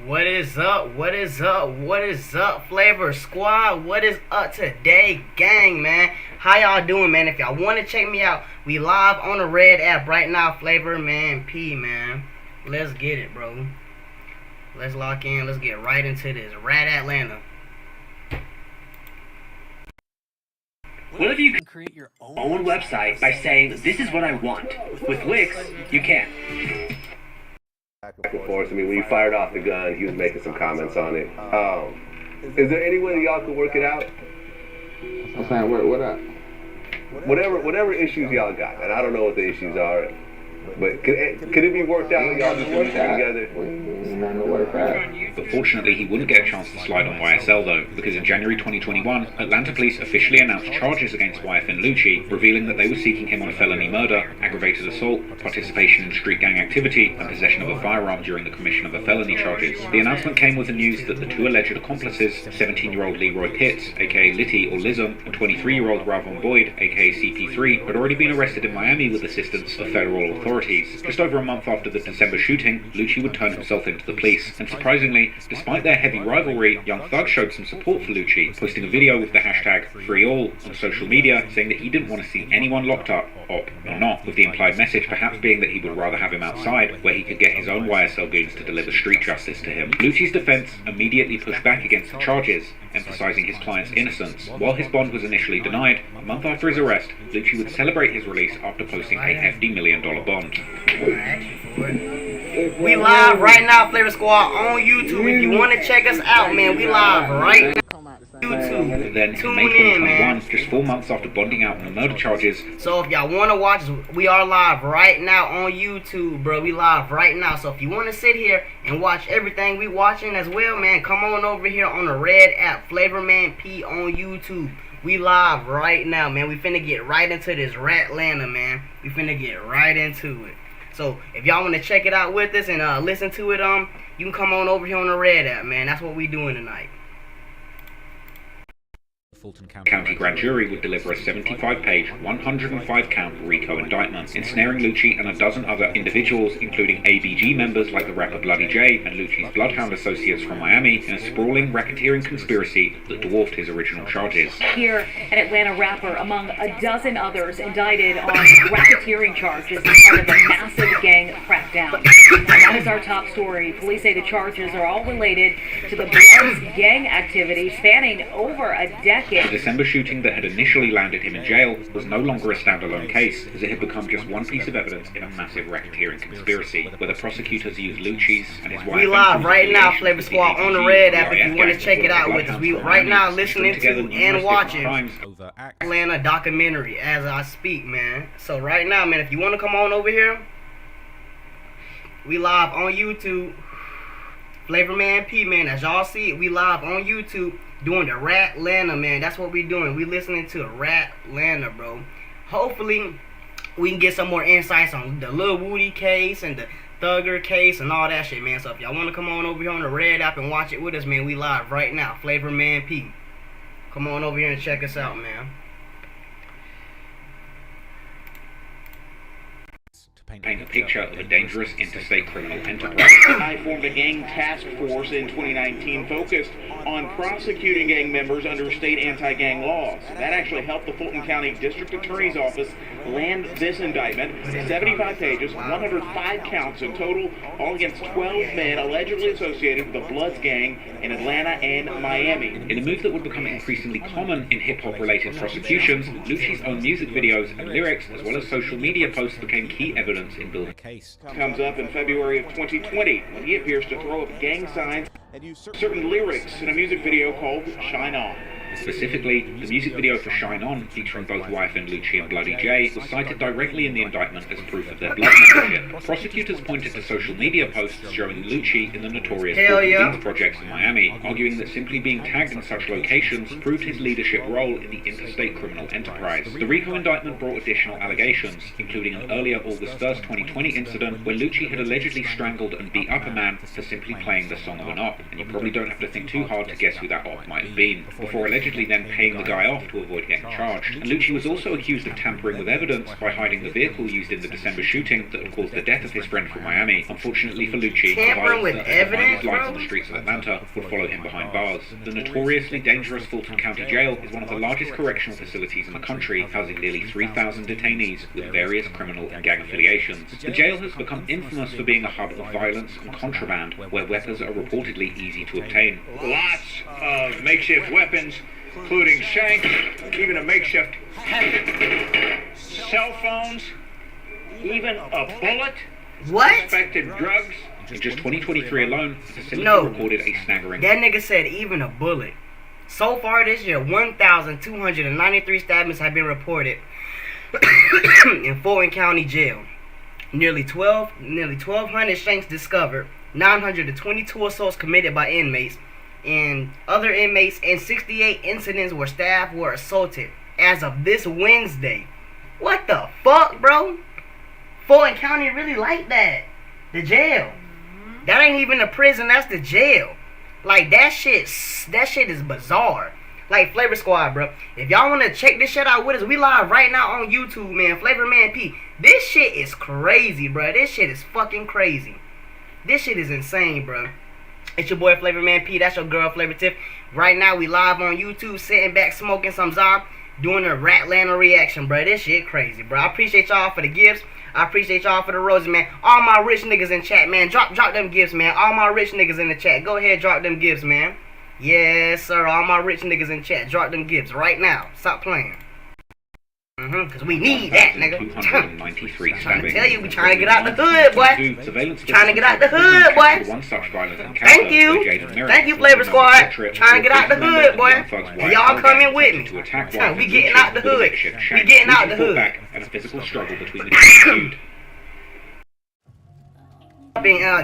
What is up? What is up? What is up, Flavor Squad? What is up today, gang, man? How y'all doing, man? If y'all want to check me out, we live on the Red app right now, Flavor Man P, man. Let's get it, bro. Let's lock in. Let's get right into this. RATLANTA. What if you can create your own website by saying, this is what I want? With Wix, you can. Back and forth. I mean, when you fired off the gun, he was making some comments on it. Is there any way that y'all could work it out? I'm saying, what up? Whatever issues y'all got, and I don't know what the issues are, but could it be worked out? Y'all just work together. But fortunately, he wouldn't get a chance to slide on YSL though, because in January 2021, Atlanta police officially announced charges against YFN Lucci, revealing that they were seeking him on a felony murder, aggravated assault, participation in street gang activity, and possession of a firearm during the commission of a felony charges. The announcement came with the news that the two alleged accomplices, 17-year-old Leroy Pitts, aka Litty or Lism, and 23-year-old Ravon Boyd, aka CP3, had already been arrested in Miami with assistance of federal authorities. Just over a month after the December shooting, Lucci would turn himself into the police, and surprisingly, despite their heavy rivalry, Young Thug showed some support for Lucci, posting a video with the hashtag #FreeAll on social media, saying that he didn't want to see anyone locked up, op or not, with the implied message perhaps being that he would rather have him outside, where he could get his own YSL goons to deliver street justice to him. Lucci's defense immediately pushed back against the charges, emphasizing his client's innocence. While his bond was initially denied, a month after his arrest, Lucci would celebrate his release after posting a hefty $1 million bond. We live right now, Flavor Squad, on YouTube. If you want to check us out, man, we live right now. YouTube. But then, in Tune May in, 2021, man. just 4 months after bonding out on the murder charges, So if y'all want to watch, we are live right now on YouTube, bro. We live right now. So if you want to sit here and watch everything we watching as well, man, come on over here on the Red app, Flavor Man P on YouTube. We live right now, man. We finna get right into this RATLANTA, man. We finna get right into it. So if y'all want to check it out with us and listen to it, you can come on over here on the Red app, man. That's what we doing tonight. Fulton County grand jury would deliver a 75-page, 105-count RICO indictment, ensnaring Lucci and a dozen other individuals, including ABG members like the rapper Bloody J and Lucci's Bloodhound associates from Miami, in a sprawling racketeering conspiracy that dwarfed his original charges. Here, an Atlanta rapper, among a dozen others, indicted on racketeering charges as part of a massive gang crackdown. And that is our top story. Police say the charges are all related to the Bloods gang activity spanning over a decade. The December shooting that had initially landed him in jail was no longer a standalone case, as it had become just one piece of evidence in a massive racketeering conspiracy, where the prosecutors used Lucci's and his wife. We live right now, Flavor Squad, on the Red app. If you want to check it out with us, we right now listening to and watching Atlanta documentary as I speak, man. So right now, man, if you want to come on over here, we live on YouTube. Flavor Man P, man, as y'all see it, we live on YouTube doing the RATLANTA, man. That's what we doing. We listening to RATLANTA, bro. Hopefully, we can get some more insights on the Lil Woody case and the Thugger case and all that shit, man. So if y'all want to come on over here on the Red app and watch it with us, man, we live right now. Flavor Man P. Come on over here and check us out, man. Paint a picture of a dangerous interstate criminal enterprise. I formed a gang task force in 2019 focused on prosecuting gang members under state anti-gang laws. That actually helped the Fulton County District Attorney's Office land this indictment. 75 pages, 105 counts in total, all against 12 men allegedly associated with the Bloods gang in Atlanta and Miami. In a move that would become increasingly common in hip-hop related prosecutions, Lucci's own music videos and lyrics, as well as social media posts, became key evidence in building a case. Comes up in February of 2020 when he appears to throw up gang signs and use certain lyrics in a music video called Shine On. Specifically, the music video for Shine On, featuring both YFN Lucci and Bloody J, was cited directly in the indictment as proof of their blood membership. Prosecutors pointed to social media posts showing Lucci in the notorious Beans projects in Miami, arguing that simply being tagged in such locations proved his leadership role in the interstate criminal enterprise. The RICO indictment brought additional allegations, including an earlier August 1st, 2020 incident where Lucci had allegedly strangled and beat up a man for simply playing the song of an op, and you probably don't have to think too hard to guess who that op might have been. Before allegedly allegedly then paying the guy off to avoid getting charged. And Lucci was also accused of tampering with evidence by hiding the vehicle used in the December shooting that had caused the death of his friend from Miami. Unfortunately for Lucci, the violence that had behind his lights on the streets of Atlanta would follow him behind bars. The notoriously dangerous Fulton County Jail is one of the largest correctional facilities in the country, housing nearly 3,000 detainees with various criminal and gang affiliations. The jail has become infamous for being a hub of violence and contraband, where weapons are reportedly easy to obtain. Lots of makeshift weapons, including shanks, even a makeshift cell phones, even a bullet. What? Suspected drugs. In just 2023 alone, the facility No. reported a staggering... That nigga said even a bullet. So far this year, 1,293 stabbings have been reported in Fulton County Jail. Nearly 1,200 shanks discovered, 922 assaults committed by inmates and other inmates, and 68 incidents where staff were assaulted as of this Wednesday. What the fuck, bro? Fulton County really like that. The jail. That ain't even a prison, that's the jail. Like, that shit is bizarre. Like, Flavor Squad, bro. If y'all want to check this shit out with us, we live right now on YouTube, man. Flavor Man P. This shit is crazy, bro. This shit is fucking crazy. This shit is insane, bro. It's your boy Flavor Man P. That's your girl Flavor Tiff. Right now, we live on YouTube, sitting back, smoking some Zob, doing a RATLANTA reaction, bro. This shit crazy, bro. I appreciate y'all for the gifts. I appreciate y'all for the roses, man. All my rich niggas in chat, man. Drop them gifts, man. All my rich niggas in the chat. Go ahead, drop them gifts, man. Yes, sir. All my rich niggas in chat. Drop them gifts right now. Stop playing. Because we need that, nigga. 293 Trying to tell you, we trying to get out the hood, boy. Trying to get out the hood, boy. Thank you. Thank you, Flavor Squad. Trying to get out the hood, boy. Y'all coming with me. We getting out the hood. We getting out the hood. And a physical struggle between the two.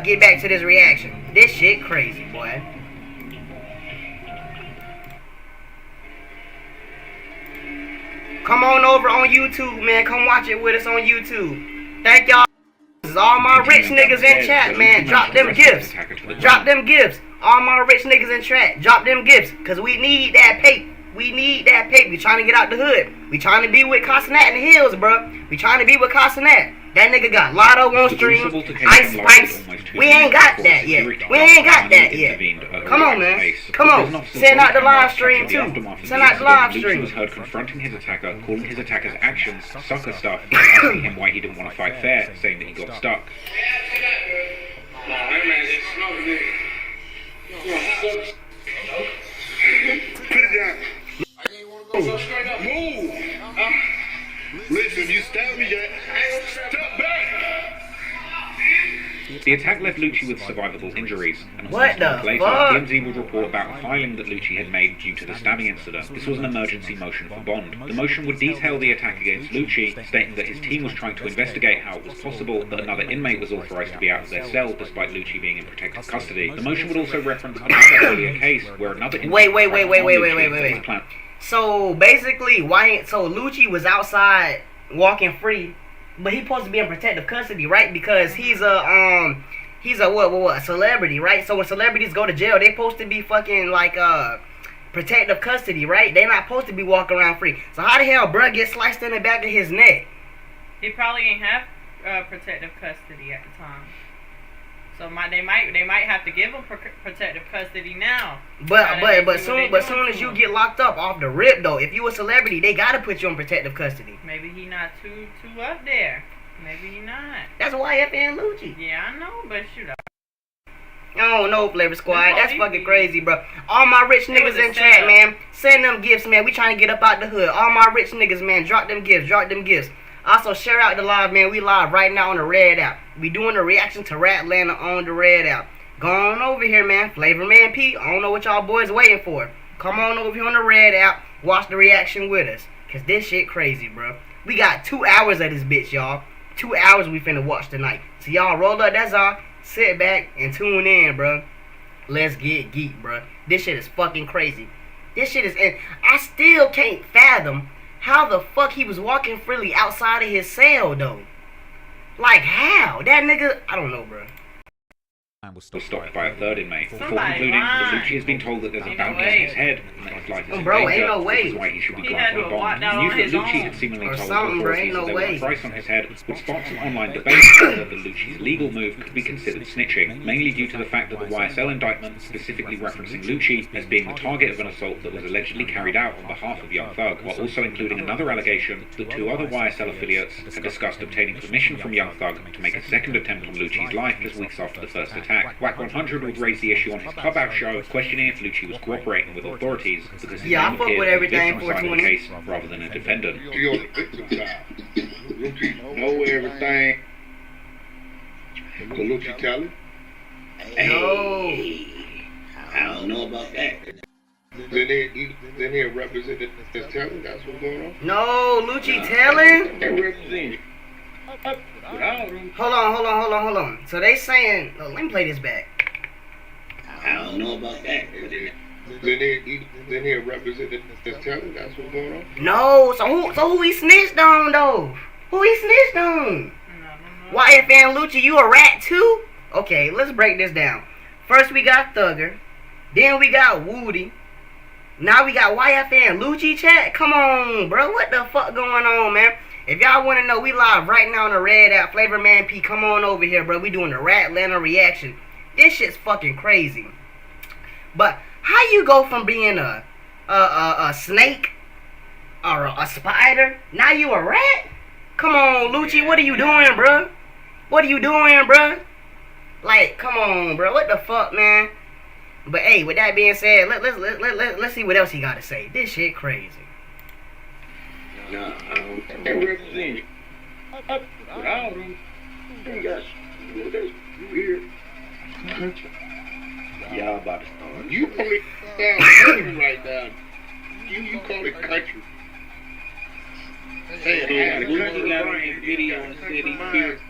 Get back to this reaction. This shit crazy, boy. Come on over on YouTube, man. Come watch it with us on YouTube. Thank y'all. This is all my rich niggas in chat, man. Drop them gifts. Drop them gifts. All my rich niggas in chat. Drop them gifts. Because we need that paper. We need that paper. We trying to get out the hood. We trying to be with Casanat in the hills, bro. We trying to be with Casanat. That nigga got Lotto on stream, Ice Spice. We ain't got that yet. We ain't got that yet. Come on, man. Come on. Send out the live stream, too. Send out the live stream. Was heard confronting his attacker, calling his attacker's actions sucker stuff, asking him why he didn't want to fight fair, saying that he got stuck. Put it down. Move. Listen, you stabbed me yet. Step back. The attack left Lucci with survivable injuries, and What the later, fuck? TMZ would report about a filing that Lucci had made due to the stabbing incident. This was an emergency motion for bond. The motion would detail the attack against Lucci, stating that his team was trying to investigate how it was possible that another inmate was authorized to be out of their cell despite Lucci being in protective custody. The motion would also reference another earlier case where another inmate... Wait. So basically, so Lucci was outside walking free, but he's supposed to be in protective custody, right? Because he's a what celebrity, right? So when celebrities go to jail, they supposed to be fucking like protective custody, right? They're not supposed to be walking around free. So how the hell bruh get sliced in the back of his neck? He probably ain't have protective custody at the time. So they might have to give him protective custody now. But soon as you get locked up off the rip though, if you a celebrity, they gotta put you in protective custody. Maybe he not too up there. Maybe he not. That's YFN Lucci. Yeah, I know, but shoot. I don't know, Flavor Squad. That's fucking crazy, bro. All my rich niggas in chat, man. Send them gifts, man. We trying to get up out the hood. All my rich niggas, man. Drop them gifts. Drop them gifts. Also, share out the live, man. We live right now on the Red app. We doing a reaction to RATLANTA on the Red app. Go on over here, man. Flavor Man P. I don't know what y'all boys waiting for. Come on over here on the Red app. Watch the reaction with us. Because this shit crazy, bro. We got 2 hours of this bitch, y'all. 2 hours we finna watch tonight. So y'all roll up, that's all. Sit back and tune in, bro. Let's get geek, bro. This shit is fucking crazy. This shit is... I still can't fathom how the fuck he was walking freely outside of his cell, though. Like, how? That nigga... I don't know, bro. was stopped by a third inmate, before Somebody concluding that lying. Lucci has been told that there's a Ain't no bounty on way. his head and that his life is in Bro, ain't danger. no way. This is why he should be He had granted to a have walked bond. out News on that his Lucci own. had seemingly Or told something, bro, ain't authorities that no there was way. a price on his head would spark some online debate whether the Lucci's legal move could be considered snitching, mainly due to the fact that the YSL indictment, specifically referencing Lucci as being the target of an assault that was allegedly carried out on behalf of Young Thug, while also including another allegation that 2 other YSL affiliates had discussed obtaining permission from Young Thug to make a second attempt on Lucci's life just weeks after the first attack. Wack 100 would raise the issue on his Clubhouse show, questioning if Lucci was cooperating with authorities because his Yeah, I name fuck appeared with as a everything victim side of the 420. case rather than a defendant. You on the victim side. Lucci know everything. So Lucci tell him. No. I don't know about that. Then he'll represent this telling that's what's going on. No, Lucci telling? They represent. Hold on. So they saying, oh, let me play this back. I don't know about that. Then he'll represent this telling that's what's going on. No, so who he snitched on though? Who he snitched on? YFN Lucci, you a rat too? Okay, let's break this down. First we got Thugger, then we got Woody. Now we got YFN Lucci chat. Come on, bro. What the fuck going on, man? If y'all want to know, we live right now on the Red app. Flavor Man P, come on over here, bro. We doing the RATLANTA reaction. This shit's fucking crazy. But how you go from being a snake or a spider, now you a rat? Come on, Lucci. What are you doing, bro? What are you doing, bro? Like, come on, bro. What the fuck, man? But hey, with that being said, let's see what else he got to say. This shit crazy. No, I don't. They represent. Without him, they got this weird country. Y'all about to start. You call it country right now. You call it country. Hey, Lucci got on his video and said he feared.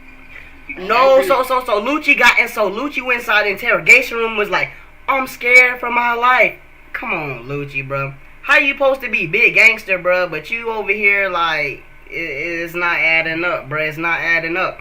No, so Lucci went inside the interrogation room, was like, I'm scared for my life. Come on, Lucci, bro. How you supposed to be big gangster, bro, but you over here like it's not adding up, bro. It's not adding up.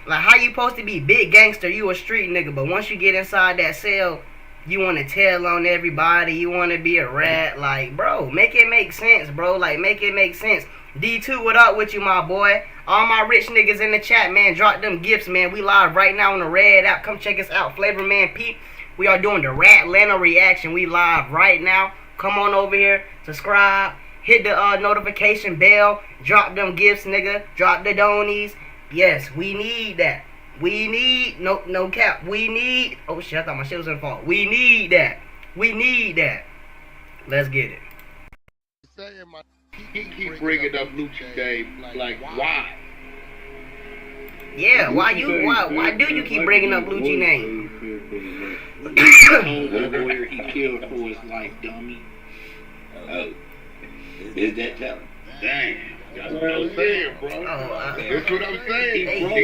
Like, how you supposed to be big gangster? You a street nigga, but once you get inside that cell, you want to tell on everybody. You want to be a rat. Like, bro, make it make sense, bro. Like, make it make sense. D2, what up with you, my boy? All my rich niggas in the chat, man. Drop them gifts, man. We live right now on the Red app. Come check us out. Flavor Man Pete. We are doing the RATLANTA reaction. We live right now. Come on over here. Subscribe. Hit the notification bell. Drop them gifts, nigga. Drop the donies. Yes, we need that. We need, no cap. We need, oh shit, I thought my shit was in fault. We need that. We need that. Let's get it. He keep bringing up Lucci name. Like, why? Yeah, why do you keep bringing up Lucci name? The lawyer he killed for his life, dummy. Oh, is that telling? Dang. That's what I'm saying, bro. That's what I'm saying,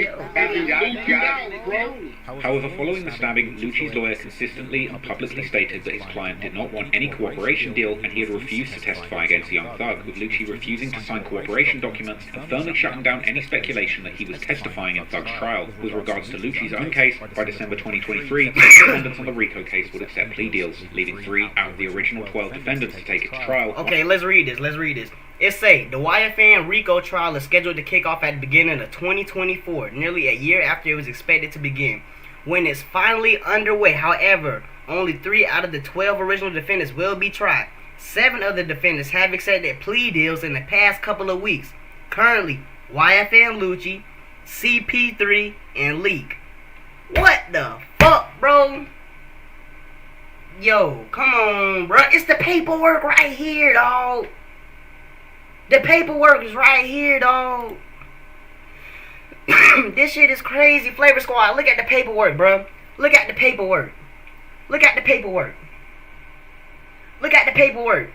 bro. However, following the stabbing, Lucci's lawyer consistently and publicly stated that his client did not want any cooperation deal and he had refused to testify against Young Thug, with Lucci refusing to sign cooperation documents and firmly shutting down any speculation that he was testifying in Thug's trial. With regards to Lucci's own case, by December 2023, six defendants on the RICO case would accept plea deals, leaving 3 out of the original 12 defendants to take it to trial. Okay, let's read this. It say, the YFN RICO trial is scheduled to kick off at the beginning of 2024, nearly a year after it was expected to begin. When it's finally underway, however, only 3 out of the 12 original defendants will be tried. 7 of the defendants have accepted plea deals in the past couple of weeks. Currently, YFN Lucci, CP3, and Leak. What the fuck, bro? Yo, come on, bro. It's the paperwork right here, dog. The paperwork is right here, dog. This shit is crazy. Flavor Squad, look at the paperwork, bro. Look at the paperwork. Look at the paperwork. Look at the paperwork.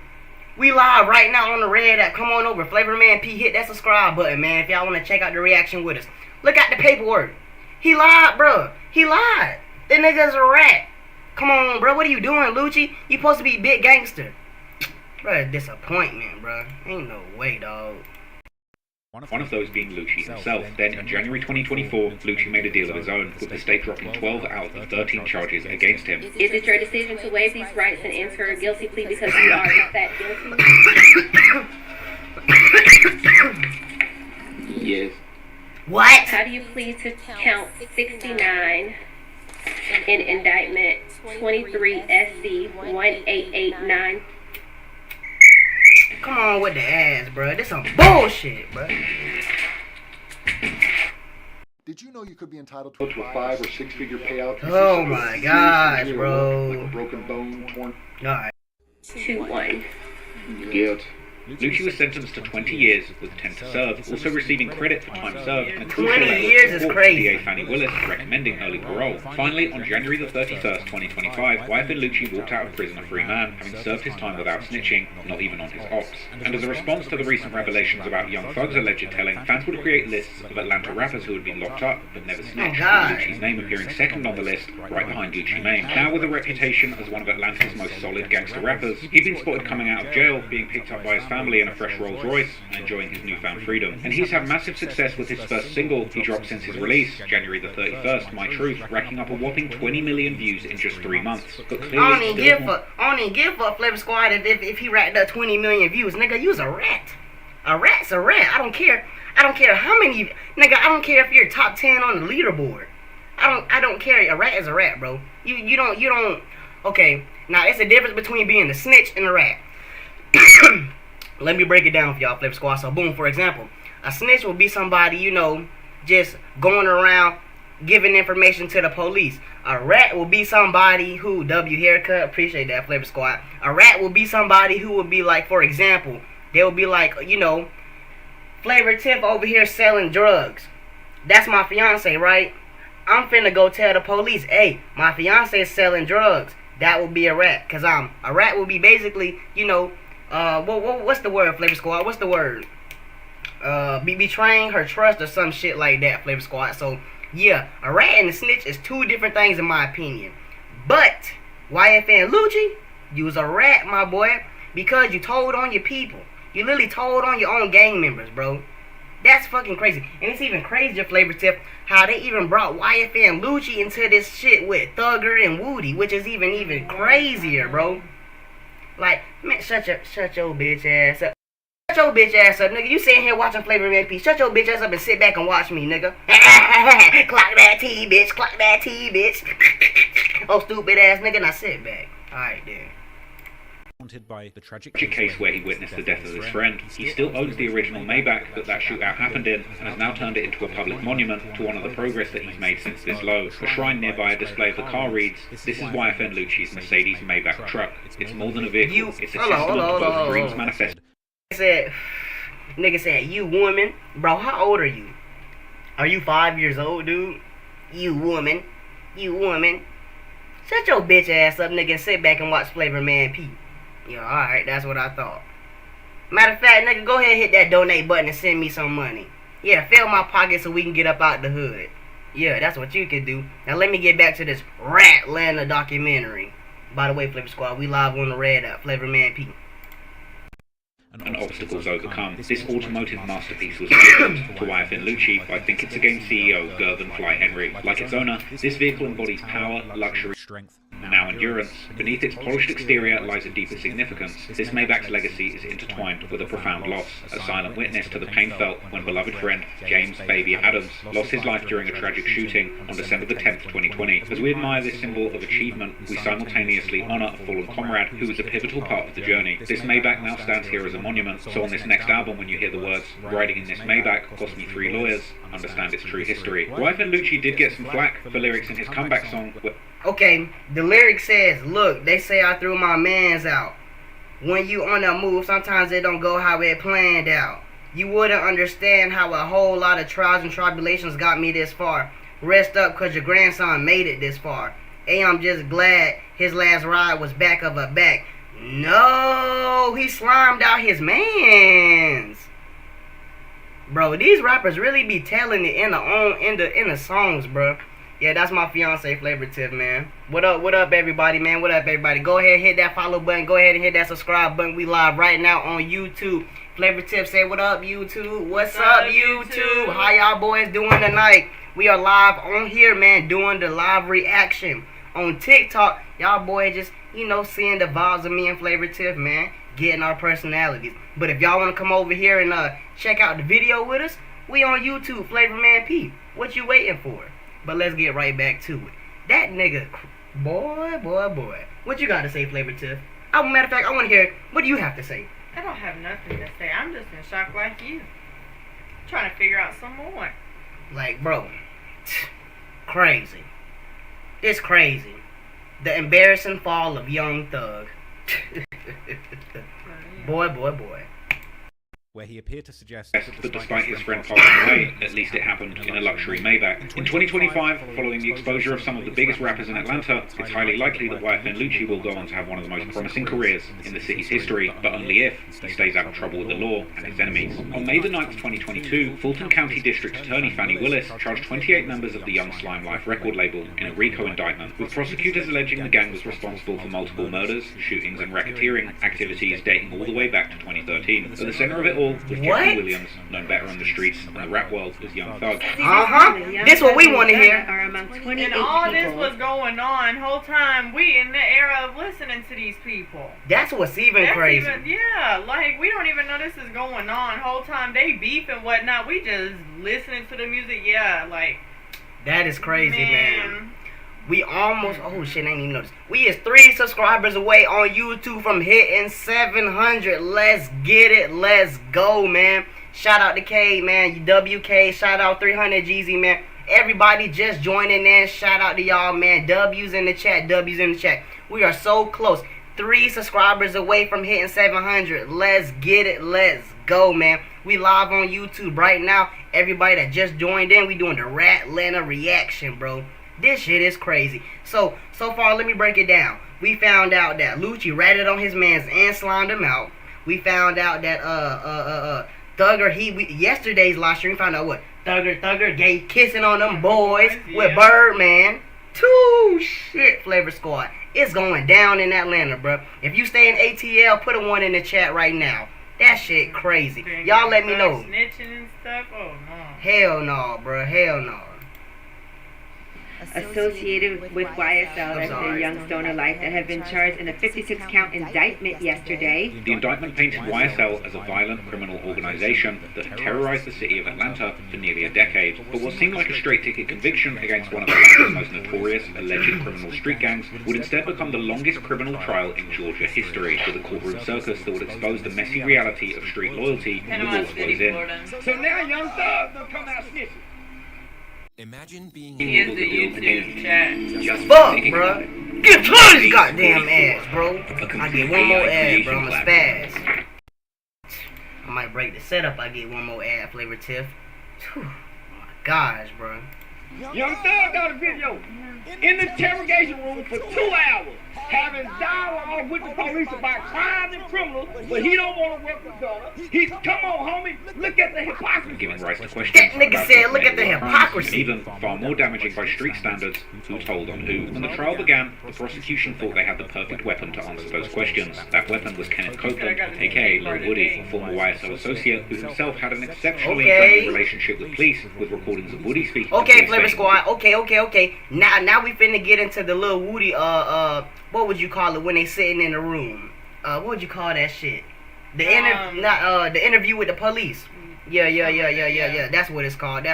We live right now on the Red app. Come on over. Flavor Man P, hit that subscribe button, man, if y'all want to check out the reaction with us. Look at the paperwork. He lied, bro. He lied. The nigga's a rat. Come on, bro. What are you doing, Lucci? You supposed to be big gangster. Bro, disappointment, bro. Ain't no way, dog. One of those being Lucci himself. Then, in January 2024, Lucci made a deal of his own, with the state dropping 12 out of the 13 charges against him. Is it your decision to waive these rights and enter a guilty plea because you are in fact guilty? Yes. What? How do you plead to count 69 in indictment 23 SC 1889? Come on with the ass, bro. This some bullshit, bro. Did you know you could be entitled to a 5 or 6 figure payout? Oh my gosh, bro. Like a broken bone, torn. Alright. 2-1. Guilt. Lucci was sentenced to 20 years with 10 to serve, also receiving credit for time served and a 20 years is crazy. DA Fannie Willis recommending early parole. Finally, on January the 31st, 2025, Wyathan Lucci walked out of prison a free man, having served his time without snitching, not even on his ops. And as a response to the recent revelations about Young Thug's alleged telling, fans would create lists of Atlanta rappers who had been locked up but never snitched, with Lucci's name appearing second on the list, right behind Gucci Mane. Now with a reputation as one of Atlanta's most solid gangster rappers, he'd been spotted coming out of jail, being picked up by his family in a fresh Rolls Royce, and enjoying his newfound freedom. And he's had massive success with his first single he dropped since his release, January the 31st, My Truth, racking up a whopping 20 million views in just 3 months. But clearly I don't even give a fuck Flavor Squad if he racked up 20 million views. Nigga, you's a rat. A rat's a rat. I don't care how many, nigga, I don't care if you're top 10 on the leaderboard. I don't care. A rat is a rat, bro. You don't okay. Now it's a difference between being a snitch and a rat. Let me break it down for y'all, Flavor Squad. So boom, for example, a snitch will be somebody, you know, just going around giving information to the police. A rat will be somebody who, W haircut, appreciate that, Flavor Squad. A rat will be somebody who will be like, for example, they will be like, you know, Flavor Tiff over here selling drugs. That's my fiance, right? I'm finna go tell the police, hey, my fiance is selling drugs. That will be a rat, cause a rat will be basically, you know, what's the word, Flavor Squad? What's the word? Betraying her trust or some shit like that, Flavor Squad. So yeah, a rat and a snitch is two different things in my opinion. But YFN Lucci, you was a rat, my boy, because you told on your people. You literally told on your own gang members, bro. That's fucking crazy. And it's even crazier, Flavor Tip, how they even brought YFN Lucci into this shit with Thugger and Woody, which is even crazier, bro. Like, man, shut your bitch ass up. Shut your bitch ass up, nigga. You sitting here watching Flavor MP. Shut your bitch ass up and sit back and watch me, nigga. Clock that T, bitch. Clock that T, bitch. Oh, stupid ass nigga. Now sit back. Alright, then. By the tragic case where he witnessed the death of his friend. He still owns the original Maybach that shootout happened in, and has now turned it into a public monument to honour the progress that he's made since this low. A shrine nearby, a display of the car reads, "This is YFN Lucci's Mercedes Maybach truck. It's more than a vehicle, it's a testament to both dreams manifested." Nigga said, you woman. Bro, how old are you? Are you 5 years old, dude? You woman. Shut your bitch ass up, nigga, and sit back and watch Flavor Man P. Yeah, alright, that's what I thought. Matter of fact, nigga, go ahead and hit that donate button and send me some money. Yeah, fill my pocket so we can get up out the hood. Yeah, that's what you can do. Now let me get back to this RATLANTA documentary. By the way, Flavor Squad, we live on the red at Flavor Man P. And obstacles overcome. This automotive masterpiece was built to YFN Lucci by Think It's a Game CEO Gervin Fly Henry. Like its owner, this vehicle embodies power, luxury, strength, and now endurance. Beneath its polished exterior lies a deeper significance. This Maybach's legacy is intertwined with a profound loss, a silent witness to the pain felt when beloved friend James Baby Adams lost his life during a tragic shooting on December the 10th, 2020. As we admire this symbol of achievement, we simultaneously honour a fallen comrade who was a pivotal part of the journey. This Maybach now stands here as a monument, so on this next album when you hear the words, "Riding in this Maybach cost me 3 lawyers," understand its true history. YFN Lucci did get some flack for lyrics in his comeback song. Okay, the lyric says, look, they say I threw my mans out. When you on the move, sometimes it don't go how it planned out. You wouldn't understand how a whole lot of trials and tribulations got me this far. Rest up, cause your grandson made it this far. Hey, I'm just glad his last ride was back of a back. No, he slimed out his mans. Bro, these rappers really be telling it in the songs, bro. Yeah, that's my fiance Flavor Tip, man. What up, everybody, man? What up, everybody? Go ahead and hit that follow button. Go ahead and hit that subscribe button. We live right now on YouTube, Flavor Tip, say what up, YouTube? What's up, YouTube? How y'all boys doing tonight? We are live on here, man, doing the live reaction. On TikTok, y'all boys just, you know, seeing the vibes of me and Flavor Tip, man, getting our personalities. But if y'all want to come over here and check out the video with us, we on YouTube, Flavor Man P. What you waiting for? But let's get right back to it. That nigga, boy. What you got to say, Flavor Tip? Matter of fact, I want to hear, what do you have to say? I don't have nothing to say. I'm just in shock like you. Trying to figure out some more. Like, bro, crazy. It's crazy. The embarrassing fall of Young Thug. Boy. Where he appeared to suggest that despite his friend passing away, at least it happened in a luxury Maybach. In 2025, following the exposure of some of the biggest rappers in Atlanta, it's highly likely that YFN Lucci will go on to have one of the most promising careers in the city's history, but only if he stays out of trouble with the law and his enemies. On May the 9th, 2022, Fulton County District Attorney Fannie Willis charged 28 members of the Young Slime Life record label in a RICO indictment, with prosecutors alleging the gang was responsible for multiple murders, shootings, and racketeering activities dating all the way back to 2013. At the center of it all, with Jeffrey Williams, known better on the streets and the rap world as Young Thug. This what we want to hear. And all this was going on whole time we in the era of listening to these people. That's what's even crazy. Yeah, like we don't even know this is going on whole time. They beef and whatnot. We just listening to the music. Yeah, like that is crazy, man. We almost, oh shit, I ain't even noticed. We is 3 subscribers away on YouTube from hitting 700. Let's get it. Let's go, man. Shout out to K, man. WK, shout out 300 Jeezy, man. Everybody just joining in. Shout out to y'all, man. W's in the chat. We are so close. 3 subscribers away from hitting 700. Let's get it. Let's go, man. We live on YouTube right now. Everybody that just joined in, we doing the RATLANTA reaction, bro. This shit is crazy. So far, let me break it down. We found out that Lucci ratted on his mans and slimed him out. We found out that Thugger, yesterday's live stream, we found out what Thugger gay kissing on them boys with Birdman. Shit, Flavor Squad. It's going down in Atlanta, bro. If you stay in ATL, put a 1 in the chat right now. That shit crazy. Y'all let me know. Snitching and stuff? Oh no. Hell no, bro. Hell no. Associated with YSL and the Young Stoner Life that have been charged in a 56-count indictment yesterday. The indictment painted YSL as a violent criminal organization that had terrorized the city of Atlanta for nearly a decade. But what seemed like a straight-ticket conviction against one of Atlanta's most notorious alleged criminal street gangs would instead become the longest criminal trial in Georgia history, with a courtroom circus that would expose the messy reality of street loyalty when the war flows in. So now Young Thug will come out snitching. Imagine being able to YouTube chat. Just fuck, bro. Get to his goddamn ass, bro. I get one more ad, bro. I'm a spaz. I might break the setup. I get one more ad, Flavor Tiff. Oh my gosh, bro. Young Thug got a video in the interrogation room for 2 hours, having dialogue with the police about crimes and criminals, but he don't want to work with Gunner. He's, come on, homie, look at the hypocrisy. Giving rise to questions. That nigga said, look at the hypocrisy. And even far more damaging by street standards, who told on who. When the trial began, the prosecution thought they had the perfect weapon to answer those questions. That weapon was Kenneth Copeland, aka Lil Woody, a former YSL associate who himself had an exceptionally friendly relationship with police, with recordings of Woody speaking. Okay, Flavor Squad. Okay. Now we finna get into the Lil Woody. What would you call it when they sitting in the room? What would you call that shit? The interview with the police. Yeah. That's what it's called.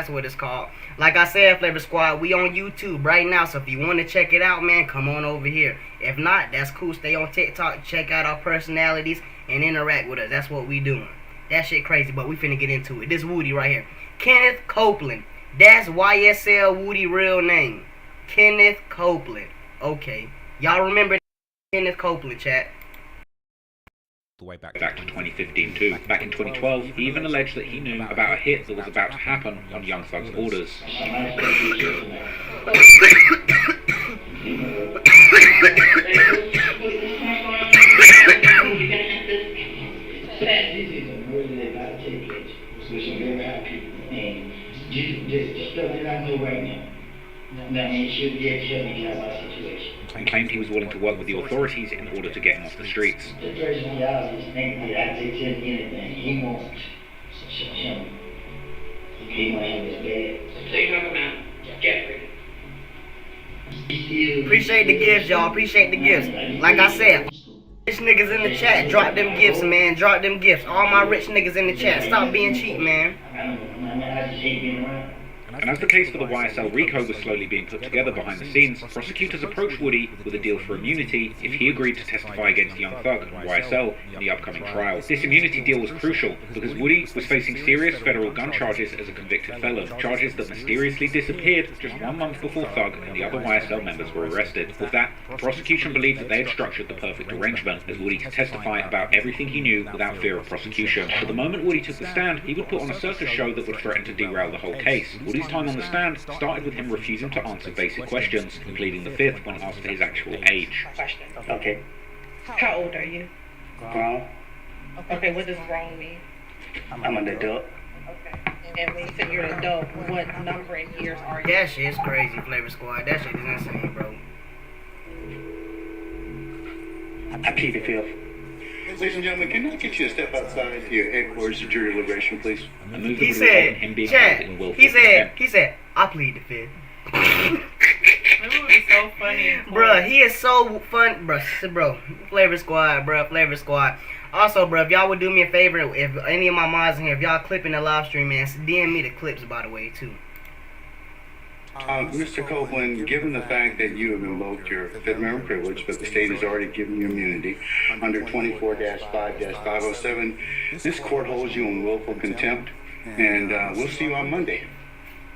Like I said, Flavor Squad, we on YouTube right now. So if you want to check it out, man, come on over here. If not, that's cool. Stay on TikTok, check out our personalities, and interact with us. That's what we doing. That shit crazy, but we finna get into it. This Woody right here, Kenneth Copeland. That's YSL Woody real name. Kenneth Copeland. Okay. Y'all remember Kenneth Copeland, chat? The way back to 2015 too. Back in 2012, he even alleged that he knew about a hit that was about to happen on Young Thug's orders. Just stuff that I know right now. he should be able to help me get out of my situation. And claimed he was willing to work with the authorities in order to get him off the streets. The person y'all just think that I take care of anything. He won't show me. He might have his bad. So you're talking about Jeffrey? Appreciate the gifts, y'all. Appreciate the gifts. Like I said, rich niggas in the chat, drop them gifts, man. Drop them gifts. All my rich niggas in the chat, stop being cheap, man. I just hate being around. And as the case for the YSL RICO was slowly being put together behind the scenes, prosecutors approached Woody with a deal for immunity if he agreed to testify against Young Thug and YSL in the upcoming trial. This immunity deal was crucial because Woody was facing serious federal gun charges as a convicted felon, charges that mysteriously disappeared just 1 month before Thug and the other YSL members were arrested. With that, the prosecution believed that they had structured the perfect arrangement as Woody could testify about everything he knew without fear of prosecution. But the moment Woody took the stand, he would put on a circus show that would threaten to derail the whole case. Woody's time on the stand started with him refusing to answer basic questions, pleading the fifth when asked for his actual age. Question. Okay. How old are you? Grown. Okay, what does grown mean? I'm an adult. Okay. And when you say you're an adult, what number in years are you? That shit's crazy, Flavor Squad. That shit is insane, bro. I plead the fifth. Ladies and gentlemen, can I get you to step outside to your headquarters to jury deliberation, please? He said, Chad, he said, I plead the fifth. It was so funny. Bruh, he is so fun, bro. Flavor Squad, bro. Flavor Squad. Also, bro, if y'all would do me a favor, if any of my mods in here, if y'all clipping the live stream, man, DM me the clips, by the way, too. Mr. Copeland, given the fact that you have invoked your Fifth Amendment privilege, but the state has already given you immunity under 24-5-507, this court holds you in willful contempt, and we'll see you on Monday.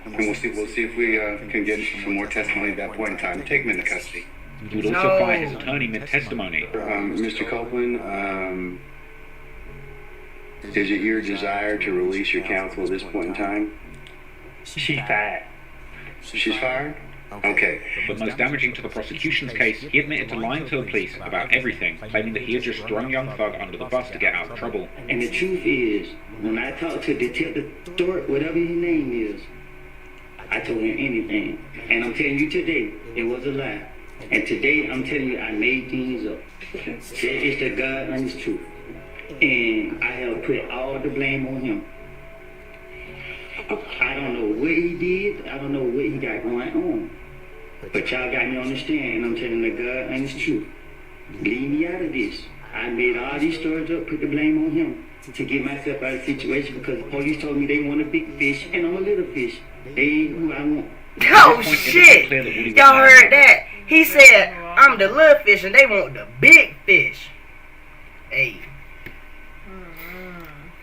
And we'll see if we can get some more testimony at that point in time. Take him into custody. He would also fire his attorney mid-testimony. Mr. Copeland, is it your desire to release your counsel at this point in time? She's fired. She's fired? Okay. But most damaging to the prosecution's case, he admitted to lying to the police about everything, claiming that he had just thrown Young Thug under the bus to get out of trouble. And the truth is, when I talked to Detective Thorpe, whatever his name is, I told him anything. And I'm telling you today, it was a lie. And today, I'm telling you, I made things up. It's the God honest truth. And I have put all the blame on him. I don't know what he did. I don't know what he got going on. But y'all got me on the stand, and I'm telling the God honest truth. Leave me out of this. I made all these stories up, put the blame on him to get myself out of the situation because the police told me they want a big fish, and I'm a little fish. They ain't who I want. Oh shit! Y'all heard that? He said, I'm the little fish and they want the big fish. Hey.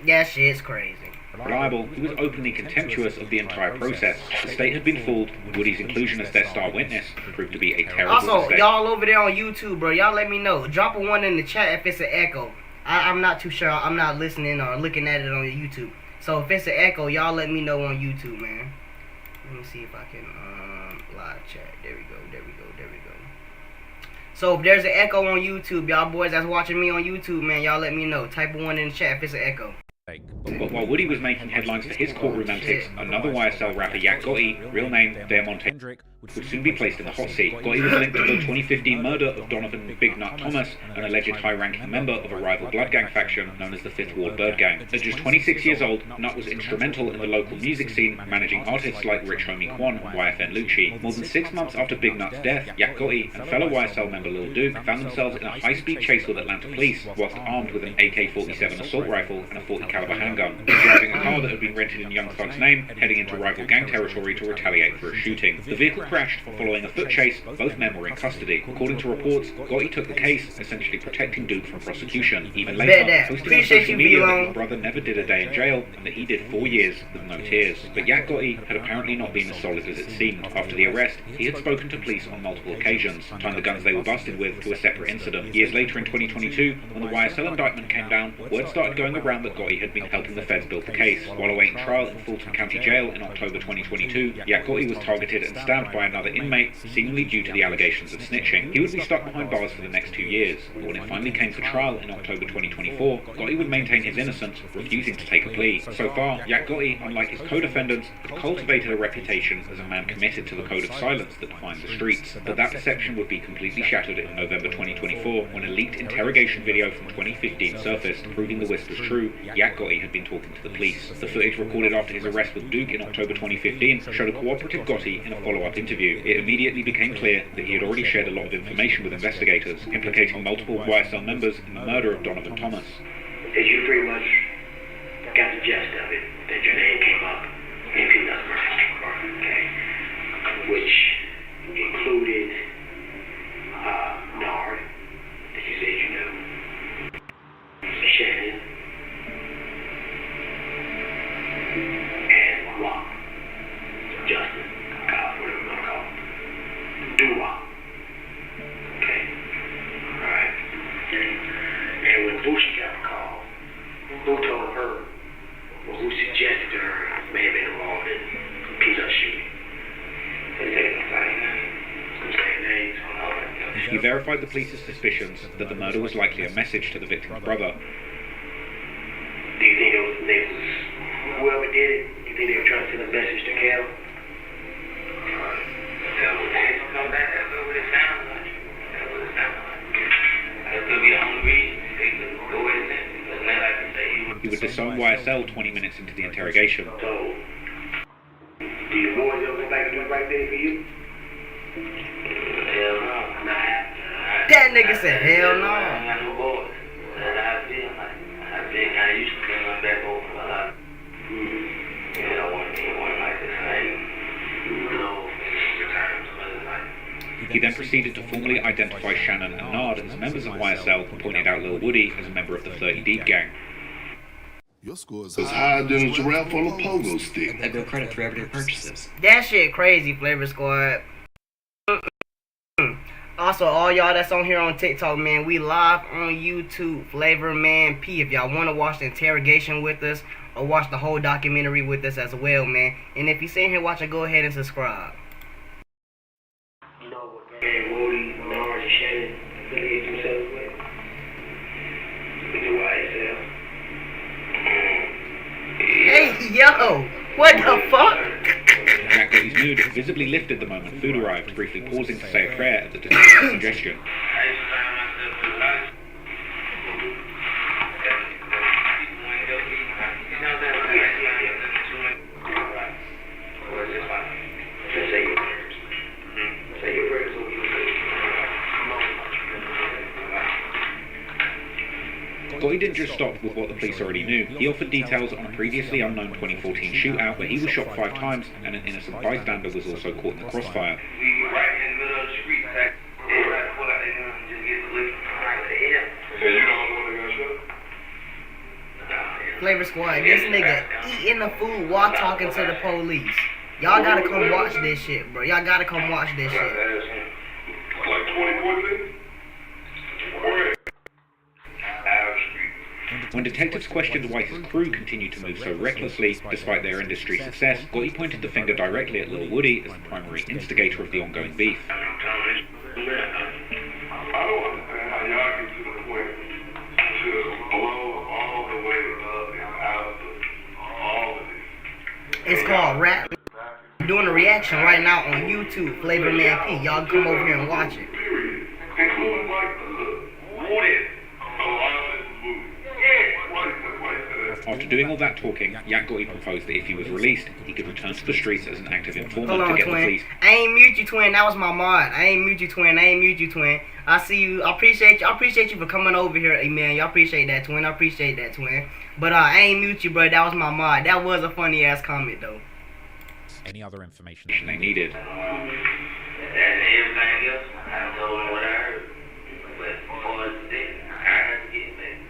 That shit's crazy. Reliable, he was openly contemptuous of the entire process. The state had been fooled. Woody's inclusion as their star witness proved to be a terrible also, mistake. y'all over there on YouTube, bro, y'all let me know. Drop a 1 in the chat if it's an echo. I'm not too sure. I'm not listening or looking at it on YouTube. So if it's an echo, y'all let me know on YouTube, man. Let me see if I can live chat. There we go. So if there's an echo on YouTube, y'all boys that's watching me on YouTube, man, y'all let me know. Type a 1 in the chat if it's an echo. But while Woody was making headlines for his courtroom antics, another YSL rapper Yak Gotti, real name Diamond Hendrick, would soon be placed in the hot seat. Gotti was linked to the 2015 murder of Donovan Big Nut Thomas, an alleged high-ranking member of a rival blood gang faction known as the 5th Ward Bird Gang. At just 26 years old, Nut was instrumental in the local music scene, managing artists like Rich Homie Quan and YFN Lucci. More than 6 months after Big Nut's death, Yak Gotti and fellow YSL member Lil Duke found themselves in a high-speed chase with Atlanta police, whilst armed with an AK-47 assault rifle and a .40 caliber handgun. He was driving a car that had been rented in Young Thug's name, heading into rival gang territory to retaliate for a shooting. The vehicle crashed following a foot chase. Both men were in custody. According to reports, Gotti took the case, essentially protecting Duke from prosecution. Even later, posting on social media that his brother never did a day in jail and that he did 4 years with no tears. But Yak Gotti had apparently not been as solid as it seemed. After the arrest, he had spoken to police on multiple occasions, tying the guns they were busted with to a separate incident. Years later in 2022, when the YSL indictment came down, word started going around that Gotti had been helping the feds build the case. While awaiting trial in Fulton County Jail in October 2022, Yak Gotti was targeted and stabbed by by another inmate, seemingly due to the allegations of snitching. He would be stuck behind bars for the next 2 years, but when it finally came for trial in October 2024, Gotti would maintain his innocence, refusing to take a plea. So far, Yak Gotti, unlike his co-defendants, has cultivated a reputation as a man committed to the code of silence that defines the streets. But that perception would be completely shattered in November 2024 when a leaked interrogation video from 2015 surfaced, proving the whispers true. Yak Gotti had been talking to the police. The footage recorded after his arrest with Duke in October 2015 showed a cooperative Gotti in a follow-up interview. It immediately became clear that he had already shared a lot of information with investigators, implicating multiple YSL members in the murder of Donovan Thomas. That you pretty much got the gist of it, that your name came up in Peanut Murder, okay? Which included Nard, that you said you knew, Shannon, and Wop, Justin, Kyle, whatever you want to call him, Doo-Wop, okay? Alright? And when Bushi got the call, who told her, or who suggested to her, may have been involved in Peanut shooting? He verified the police's suspicions that the murder was likely a message to the victim's brother. Do you think they was whoever did it? You think they were trying to send a message to Cal? That's what it sounds like. That's what it sounds like. That could be the only reason they could go with it. Because then, like I say, He would disown YSL 20 minutes into the interrogation. So, do your boys ever go back and do the right thing for you? Hell no. That nigga said, hell no. I ain't got no boys. That's how I feel. I used to bring them back over a lot. You know, one like this. I ain't no times other life. He then proceeded to formally identify Shannon and Nard as members of YSL and pointed out Lil Woody as a member of the 30 Deep gang. Your score is higher than a giraffe on a pogo stick. They bill credit for everyday purchases. That shit crazy, Flavor Squad. Also, all y'all that's on here on TikTok, man, we live on YouTube, Flavor Man P. If y'all want to watch the interrogation with us or watch the whole documentary with us as well, man. And if you're sitting here watching, go ahead and subscribe. You know what Woody, Nard, and Shannon affiliate themselves with? With the YSL. Hey, yo! What the fuck? Yak Gotti's mood visibly lifted the moment food arrived, briefly pausing to say a prayer at the detective's suggestion. Gotti didn't just stop with what the police already knew. He offered details on a previously unknown 2014 shootout where he was shot 5 times and an innocent bystander was also caught in the crossfire. We right in the middle of the street, right? Everybody pull out their guns and just get the lift right to him. So you don't know what they got shot? Flavor Squad, this nigga eating the food while talking to the police. Y'all gotta come watch this shit, bro. Y'all gotta come watch this shit. Like 2014? When detectives questioned why his crew continued to move so recklessly, despite their industry success, Gotti pointed the finger directly at Lil Woody as the primary instigator of the ongoing beef. I don't understand how y'all get to the point to blow all the way up and out of all of this. It's called Rap. I'm doing a reaction right now on YouTube, Flavor Man P. Y'all come over here and watch it. Including like Woody. After doing all that talking, Yak Gotti proposed that if he was released, he could return to the streets as an active informant Hold on, to get twin. the police. I ain't mute you, twin. That was my mod. I ain't mute you, twin. I ain't mute you, twin. I see you. I appreciate you. I appreciate you for coming over here, man. Y'all appreciate that, twin. I appreciate that, twin. But I ain't mute you, bro. That was my mod. That was a funny ass comment, though. Any other information they needed. And everything else, I told him what I heard. But for us, I had to get back.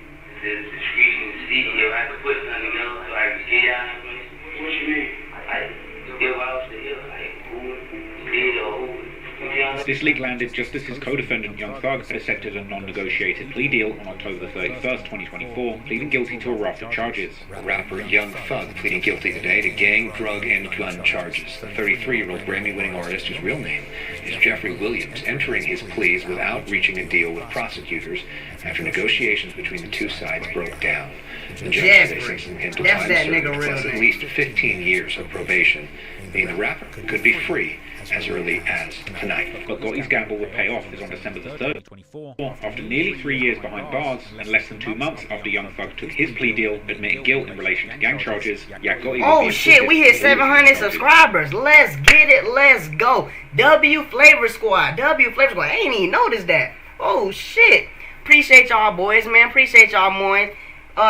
The street and the city, I had to put something together so I could get y'all information. What you mean? Like, give out the hill, like, who did or who. You know what I'm This leak landed just as his co-defendant Young Thug had accepted a non-negotiated plea deal on October 31st, 2024, pleading guilty to a raft of charges. Rapper Young Thug pleading guilty today to gang, drug, and gun charges. The 33-year-old Grammy-winning artist, whose real name is Jeffrey Williams, entering his pleas without reaching a deal with prosecutors after negotiations between the two sides broke down. The judge today sentencing him to time served plus at least 15 years of probation, meaning the rapper could be free as early as tonight. But Gotti's gamble will pay off is on December the 3rd, 2024. After nearly 3 years behind bars and less than 2 months after Young Thug took his plea deal, admitting guilt in relation to gang charges, Gotti oh shit, we hit 700 subscribers. Let's get it, let's go. W Flavor Squad, I ain't even noticed that. Oh shit. Appreciate y'all boys, man. Appreciate y'all more.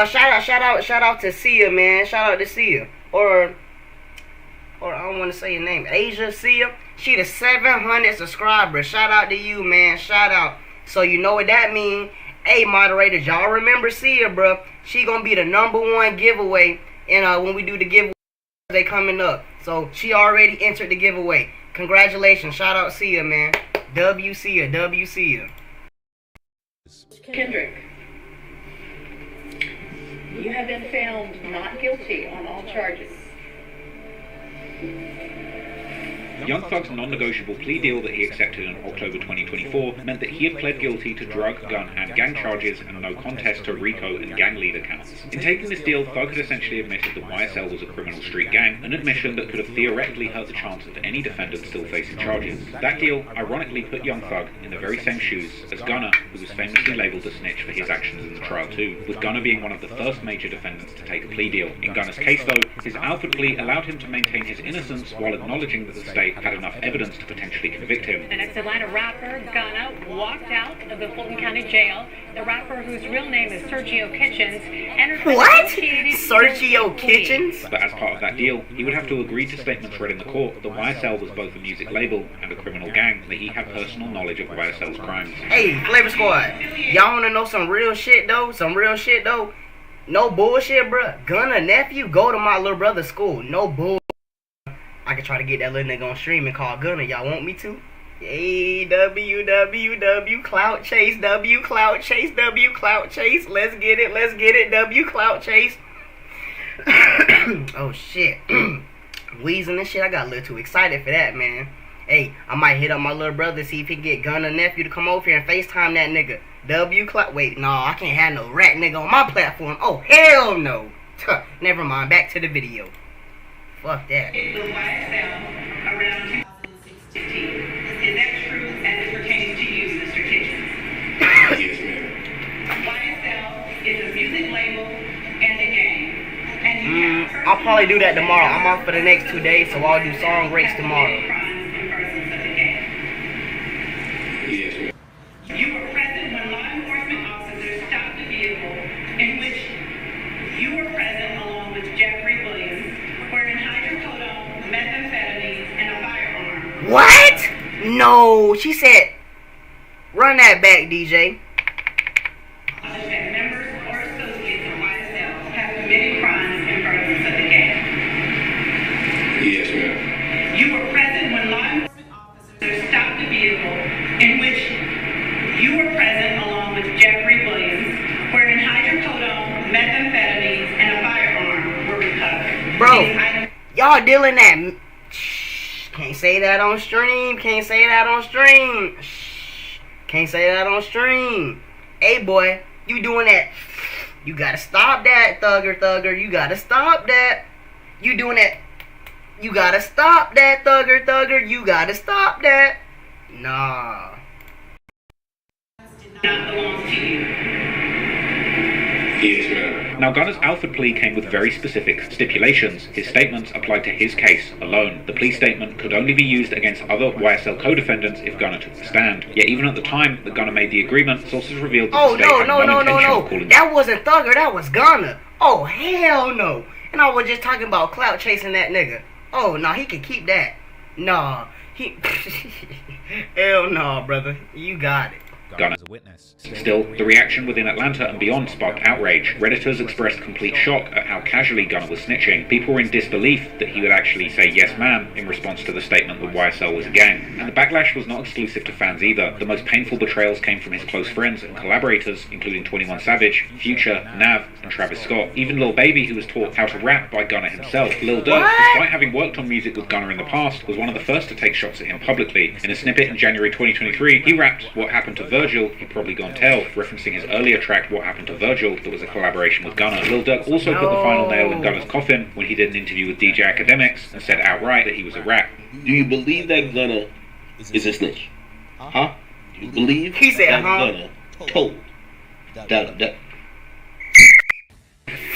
Shout out to Sia, man. Shout out to Sia. Or I don't want to say your name. Asia Sia. She the 700 subscribers. Shout out to you, man. Shout out. So you know what that mean. Hey, moderators, y'all remember Sia, bro. She gonna be the #1 giveaway. And when we do the giveaway, they coming up. So she already entered the giveaway. Congratulations. Shout out Sia, man. W Sia. Kendrick, you have been found not guilty on all charges. Young Thug's non-negotiable plea deal that he accepted in October 2024 meant that he had pled guilty to drug, gun, and gang charges and no contest to RICO and gang leader counts. In taking this deal, Thug had essentially admitted that YSL was a criminal street gang, an admission that could have theoretically hurt the chance of any defendant still facing charges. That deal ironically put Young Thug in the very same shoes as Gunna, who was famously labelled a snitch for his actions in the trial too, with Gunna being one of the first major defendants to take a plea deal. In Gunna's case though, his Alford plea allowed him to maintain his innocence while acknowledging that the state had enough evidence to potentially convict him. The next Atlanta rapper, Gunna, walked out of the Fulton County Jail. The rapper, whose real name is Sergio Kitchens, entered the negotiated Sergio Kitchens? But as part of that deal, he would have to agree to statements read in the court that YSL was both a music label and a criminal gang, that he had personal knowledge of YSL's crimes. Hey, Flavor Squad, y'all wanna know some real shit though? No bullshit, bruh. Gunna nephew go to my little brother's school. No bull. I could try to get that little nigga on stream and call Gunna. Y'all want me to? Hey, W, clout chase, W, clout chase, W, clout chase. Let's get it, W, clout chase. Oh, shit. Wheezing and shit. I got a little too excited for that, man. Hey, I might hit up my little brother, see if he can get Gunna nephew to come over here and FaceTime that nigga. W, clout. Wait, no, I can't have no rat nigga on my platform. Oh, hell no. Never mind. Back to the video. Fuck that. It was YSL around 2016. Is that true as it pertains to you, Mr. Kitchens? Yes, ma'am. YSL is a music label and a gang. And you have I'll probably do that tomorrow. I'm off for the next 2 days, so I'll do song race tomorrow. Yes, ma'am. You were present when law enforcement officers stopped a vehicle in which you were present along with Jeffrey Williams, wearing hydrocodone, methamphetamines, and a firearm. What? No, she said, run that back, DJ. That members or associates of YSL have committed crimes in furtherance of the gang. Yes, ma'am. You were present when law enforcement officers stopped a vehicle in which you were present along with Jeffrey Williams, wearing hydrocodone, methamphetamines, and a firearm were recovered. Bro, y'all dealing that. Shh, can't say that on stream. Can't say that on stream. Shh, can't say that on stream. Hey, boy, you doing that. You gotta stop that, thugger. You gotta stop that. You doing that. You gotta stop that, thugger. You gotta stop that. Nah. Not belong to you. Yes, ma'am. Now, Gunna's Alford plea came with very specific stipulations. His statements applied to his case alone. The plea statement could only be used against other YSL co-defendants if Gunna took the stand. Yet even at the time that Gunna made the agreement, sources revealed that the state had no intention of calling... That wasn't Thugger, that was Gunna. Oh, hell no. And I was just talking about clout chasing that nigga. Oh, no, he can keep that. Nah, he... Hell no, brother. You got it. Gunner. Still, the reaction within Atlanta and beyond sparked outrage. Redditors expressed complete shock at how casually Gunner was snitching. People were in disbelief that he would actually say yes ma'am in response to the statement that YSL was a gang. And the backlash was not exclusive to fans either. The most painful betrayals came from his close friends and collaborators, including 21 Savage, Future, Nav, and Travis Scott. Even Lil Baby, who was taught how to rap by Gunner himself. Lil Durk, despite having worked on music with Gunner in the past, was one of the first to take shots at him publicly. In a snippet in January 2023, he rapped "What Happened to Virgil, He Probably Gone Tell," referencing his earlier track "What Happened to Virgil" that was a collaboration with Gunner. Lil Durk also put the final nail in Gunner's coffin when he did an interview with DJ Academics and said outright that he was a rat. Do you believe that Gunner is a snitch? Huh? Do you believe he said, that Gunner told that?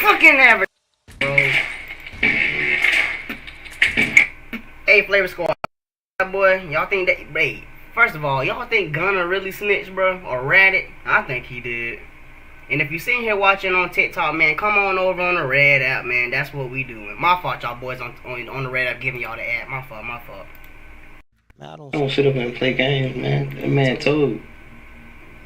Fucking average, bro. Hey, Flavor Squad, boy, y'all think that? Wait, first of all, y'all think Gunner really snitched, bro, or ratted? I think he did. And if you sitting here watching on TikTok, man, come on over on the Red app, man. That's what we doing. My fault, y'all boys on the Red app giving y'all the app. My fault. I don't sit up and play games, man. That man told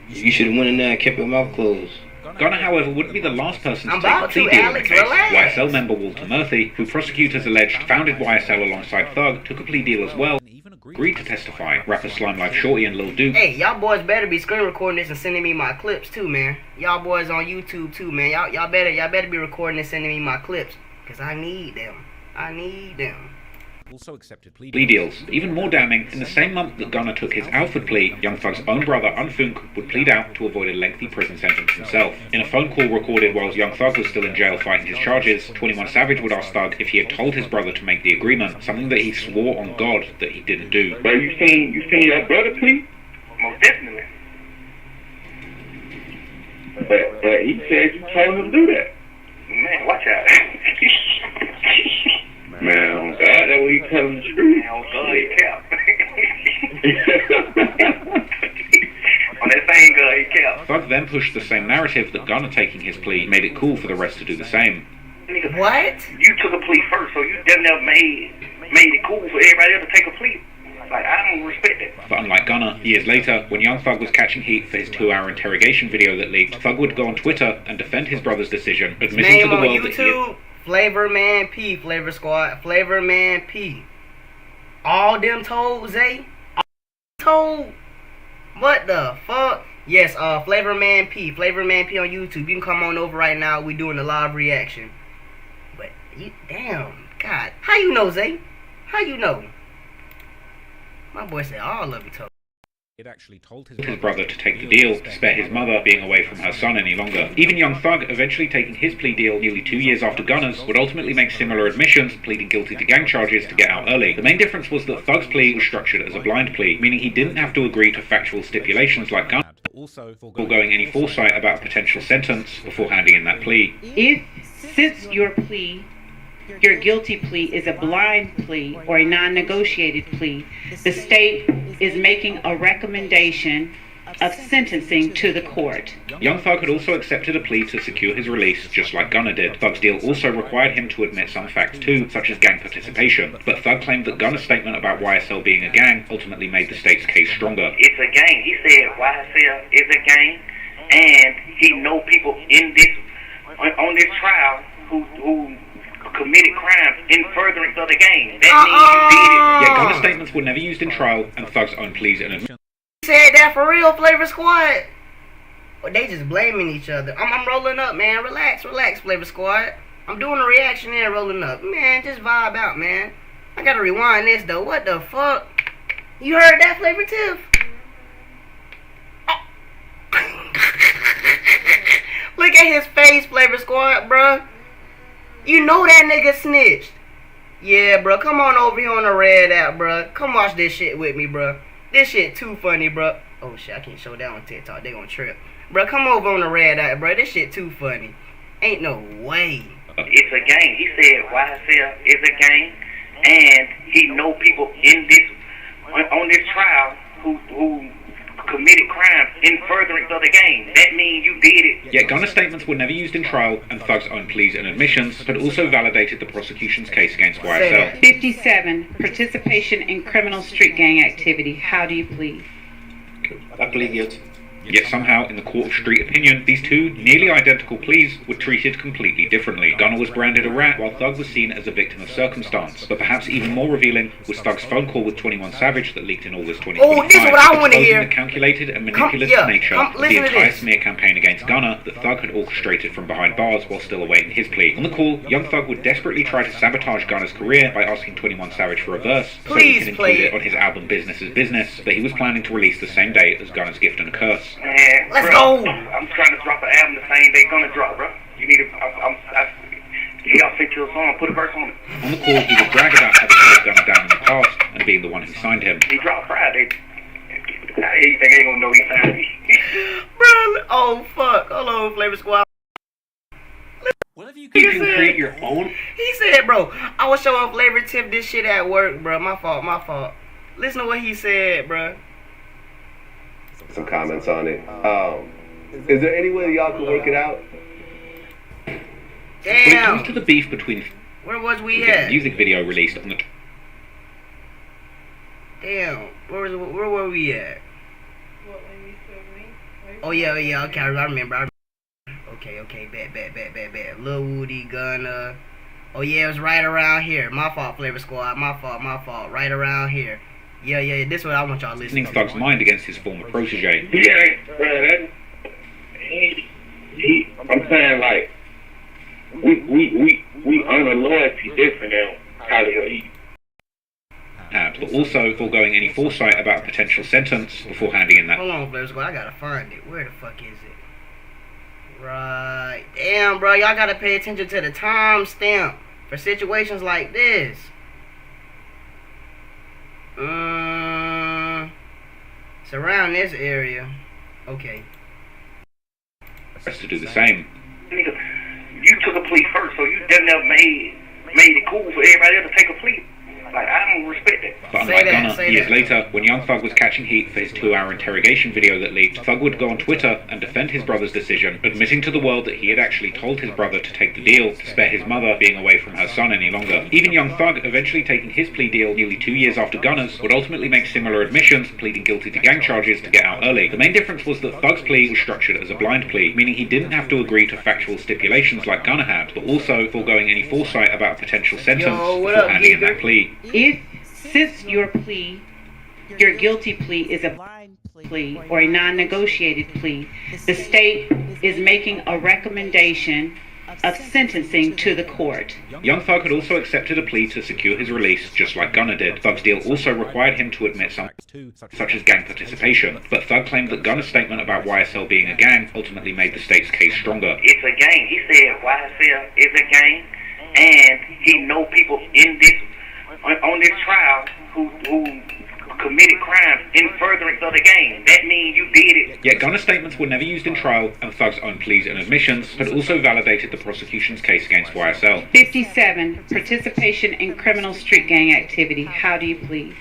you should have went in there and kept your mouth closed. Gunner, however, wouldn't be the last person to take a about plea to, deal in the Alex, case. relax. YSL member Walter Murphy, who prosecutors alleged founded YSL alongside Thug, took a plea deal as well, agreed to testify. Rapper Slime Life Shorty and Lil Duke. Hey, y'all boys better be screen recording this and sending me my clips too, man. Y'all boys on YouTube too, man. Y'all better be recording and sending me my clips, cause I need them. Also accepted plea deals. Even more damning, in the same month that Gunner took his Alfred plea, Young Thug's own brother, Unfunk, would plead out to avoid a lengthy prison sentence himself. In a phone call recorded while Young Thug was still in jail fighting his charges, 21 Savage would ask Thug if he had told his brother to make the agreement, something that he swore on God that he didn't do. But you seen your brother plea? Most definitely. But he said you told him to do that. Man, watch out. Man, on God, that's what he telling the truth. Man, on God, he kept. On that same God, he kept. Thug then pushed the same narrative that Gunner taking his plea made it cool for the rest to do the same. What? You took a plea first, so you definitely made it cool for everybody else to take a plea. Like, I don't respect that. But unlike Gunner, years later, when Young Thug was catching heat for his 2-hour interrogation video that leaked, Thug would go on Twitter and defend his brother's decision, admitting to the world that he... Flavor Man P, Flavor Squad, Flavor Man P. All them told, Zay? All told? What the fuck? Yes, Flavor Man P on YouTube. You can come on over right now. We doing a live reaction. But, damn, God. How you know, Zay? How you know? My boy said all of you told. He had actually told his brother to take the deal to spare his mother being away from her son any longer. Even Young Thug, eventually taking his plea deal nearly 2 years after Gunner's, would ultimately make similar admissions, pleading guilty to gang charges to get out early. The main difference was that Thug's plea was structured as a blind plea, meaning he didn't have to agree to factual stipulations like Gunner, but also foregoing any foresight about a potential sentence before handing in that plea. Since your guilty plea is a blind plea or a non-negotiated plea, the state is making a recommendation of sentencing to the court. Young Thug had also accepted a plea to secure his release, just like Gunner did. Thug's deal also required him to admit some facts too, such as gang participation. But Thug claimed that Gunner's statement about YSL being a gang ultimately made the state's case stronger. It's a gang. He said YSL is a gang, and he know people in this on this trial who committed crimes in furtherance of the gang. That means you did it. Yet Gunner's statements were never used in trial, and Thug's own pleas and admissions. Said that for real, Flavor Squad? Well, they just blaming each other. I'm rolling up, man. Relax, Flavor Squad. I'm doing a reaction and rolling up. Man, just vibe out, man. I gotta rewind this, though. What the fuck? You heard that, Flavor Tiff? Oh. Look at his face, Flavor Squad, bruh. You know that nigga snitched. Yeah, bro. Come on over here on the Red app, bro. Come watch this shit with me, bro. This shit too funny, bro. Oh shit, I can't show that on TikTok. They gonna trip. Bro, come over on the Red app, bro. This shit too funny. Ain't no way. It's a gang. He said YSL is a gang, and he know people in this on this trial who committed crimes in furtherance of the gang. That means you did it. Yet Gunner's statements were never used in trial, and Thug's own pleas and admissions had also validated the prosecution's case against YSL. 57. Participation in criminal street gang activity. How do you plead? I plead guilty. Yet somehow, in the court of street opinion, these two nearly identical pleas were treated completely differently. Gunner was branded a rat, while Thug was seen as a victim of circumstance. But perhaps even more revealing was Thug's phone call with 21 Savage that leaked in August 2025. Oh, this is what I want to hear. The calculated and manipulative nature of the entire smear campaign against Gunner that Thug had orchestrated from behind bars while still awaiting his plea. On the call, young Thug would desperately try to sabotage Gunner's career by asking 21 Savage for a verse so he could include it on his album Business is Business that he was planning to release the same day as Gunner's Gift and a Curse. Let's go! I'm trying to drop an album the same day Gonna drop, bro. You need to, y'all fix your song, put a verse on it. On the call, he would brag about having held Gunner down in the past and being the one who signed him. He dropped Friday. You think ain't gonna know he signed me? Bro, oh fuck. Hold on, Flavor Squad. You can create your own. He said, bro, I was showing Flavor Tip this shit at work, bro. My fault. Listen to what he said, bro. Some comments on it. Is there any way y'all can work it out? When it Damn. comes to the beef between... Where was we the at? music video released on the... Damn. Where were we at? Oh yeah, okay, I remember. Okay, bet. Lil Woody, Gunna. Oh yeah, it was right around here. My fault, Flavor Squad. My fault. Right around here. Yeah. This is what I want y'all to listen to. Thug's mind against his former protege. Yeah, bro. I'm saying like we earn a loyalty different than Hollywood. But also foregoing any foresight about a potential sentence before handing in that. Hold on, Flavor Squad. I gotta find it. Where the fuck is it? Right. Damn, bro. Y'all gotta pay attention to the timestamp for situations like this. It's around this area. Okay. To do the same. Nigga, you took a plea first, so you definitely made it cool for everybody else to take a plea. Like, I don't respect it. But unlike Gunna, years later, when Young Thug was catching heat for his 2-hour interrogation video that leaked, Thug would go on Twitter and defend his brother's decision, admitting to the world that he had actually told his brother to take the deal to spare his mother being away from her son any longer. Even Young Thug, eventually taking his plea deal nearly 2 years after Gunna's, would ultimately make similar admissions, pleading guilty to gang charges to get out early. The main difference was that Thug's plea was structured as a blind plea, meaning he didn't have to agree to factual stipulations like Gunna had, but also foregoing any foresight about a potential sentence before handing in that plea. Since your guilty plea is a blind plea or a non-negotiated plea, the state is making a recommendation of sentencing to the court. Young Thug had also accepted a plea to secure his release, just like Gunna did. Thug's deal also required him to admit something such as gang participation, but Thug claimed that Gunna's statement about YSL being a gang ultimately made the state's case stronger. It's a gang. He said YSL is a gang, and he know people in this on this trial who committed crimes in furtherance of the gang. That means you did it. Yet Gunna's statements were never used in trial, and Thug's own pleas and admissions had also validated the prosecution's case against YSL. 57. Participation in criminal street gang activity. How do you plead?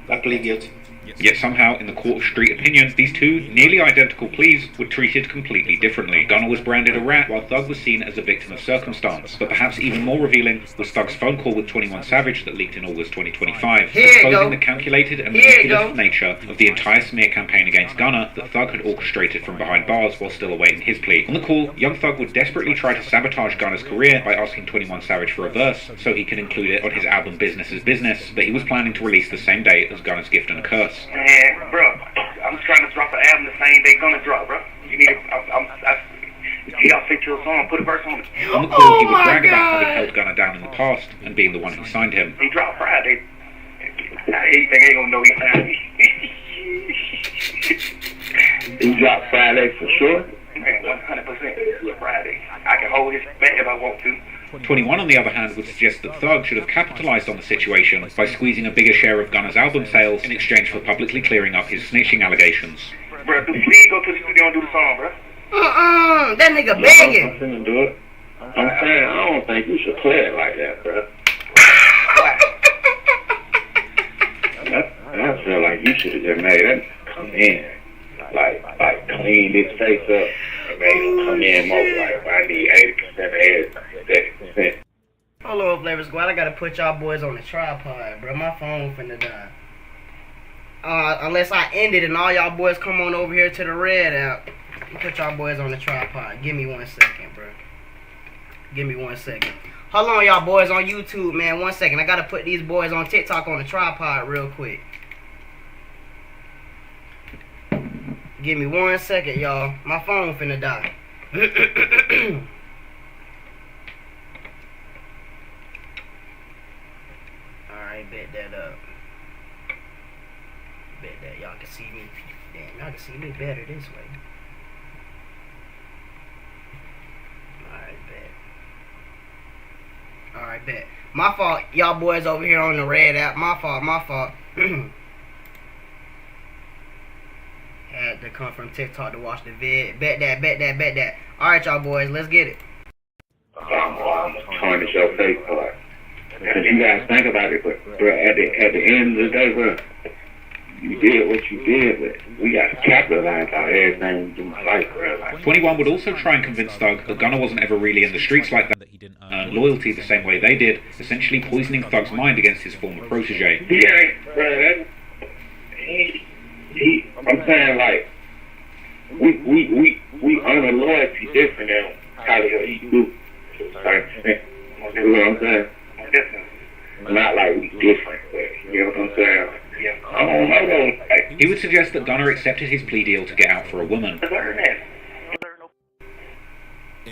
I plead guilty. Yet somehow, in the court of street opinion, these two nearly identical pleas were treated completely differently. Gunna was branded a rat, while Thug was seen as a victim of circumstance. But perhaps even more revealing was Thug's phone call with 21 Savage that leaked in August 2025, exposing the calculated and manipulative nature of the entire smear campaign against Gunna that Thug had orchestrated from behind bars while still awaiting his plea. On the call, Young Thug would desperately try to sabotage Gunna's career by asking 21 Savage for a verse so he could include it on his album Business is Business that he was planning to release the same day as Gunna's Gift and a Curse. Man, bro, I'm trying to drop an album the same day Gonna drop, bro. You need to, y'all fix your song, put a verse on it. On the call, he would brag about having held Gunna down in the past and being the one who signed him. He dropped Friday. You think ain't gonna know he signed me? He dropped Friday for sure? Man, 100%. Friday. I can hold his back if I want to. 21, on the other hand, would suggest that Thug should have capitalized on the situation by squeezing a bigger share of Gunna's album sales in exchange for publicly clearing up his snitching allegations. Bro, please go to the studio and do the song, bro. That nigga begging. I'm finna do it. I'm saying, I don't think you should play it like that, bro. I feel like you should have just made that come in. Like clean his face up and made him come in more. Like, if I need 80% of 30%. Hold on, Flavor Squad. I gotta put y'all boys on the tripod, bro. My phone finna die. unless I end it and all y'all boys come on over here to the red app. Put y'all boys on the tripod. Give me 1 second, bro. Give me 1 second. Hold on, y'all boys on YouTube, man. 1 second. I gotta put these boys on TikTok on the tripod real quick. Give me 1 second, y'all. My phone finna die. Alright, bet that up. Bet that y'all can see me. Damn, y'all can see me better this way. Alright, bet. My fault, y'all boys over here on the red app. My fault. Had to come from TikTok to watch the vid. Bet that. Alright, y'all boys, let's get it. I'm trying to show face part. Because you guys think about it, but bro, at the end of the day, bro, you did what you did, but we got to capitalize on everything in my life, bro. Like, 21 would also try and convince Thug that Gunner wasn't ever really in the streets like that he didn't earn loyalty the same way they did, essentially poisoning Thug's mind against his former protege. Yeah, bro, I'm saying, like, we honor loyalty different than how he do. You know what I'm saying? Not like we different, but you know what I'm saying? I don't know though. He would suggest that Gunner accepted his plea deal to get out for a woman.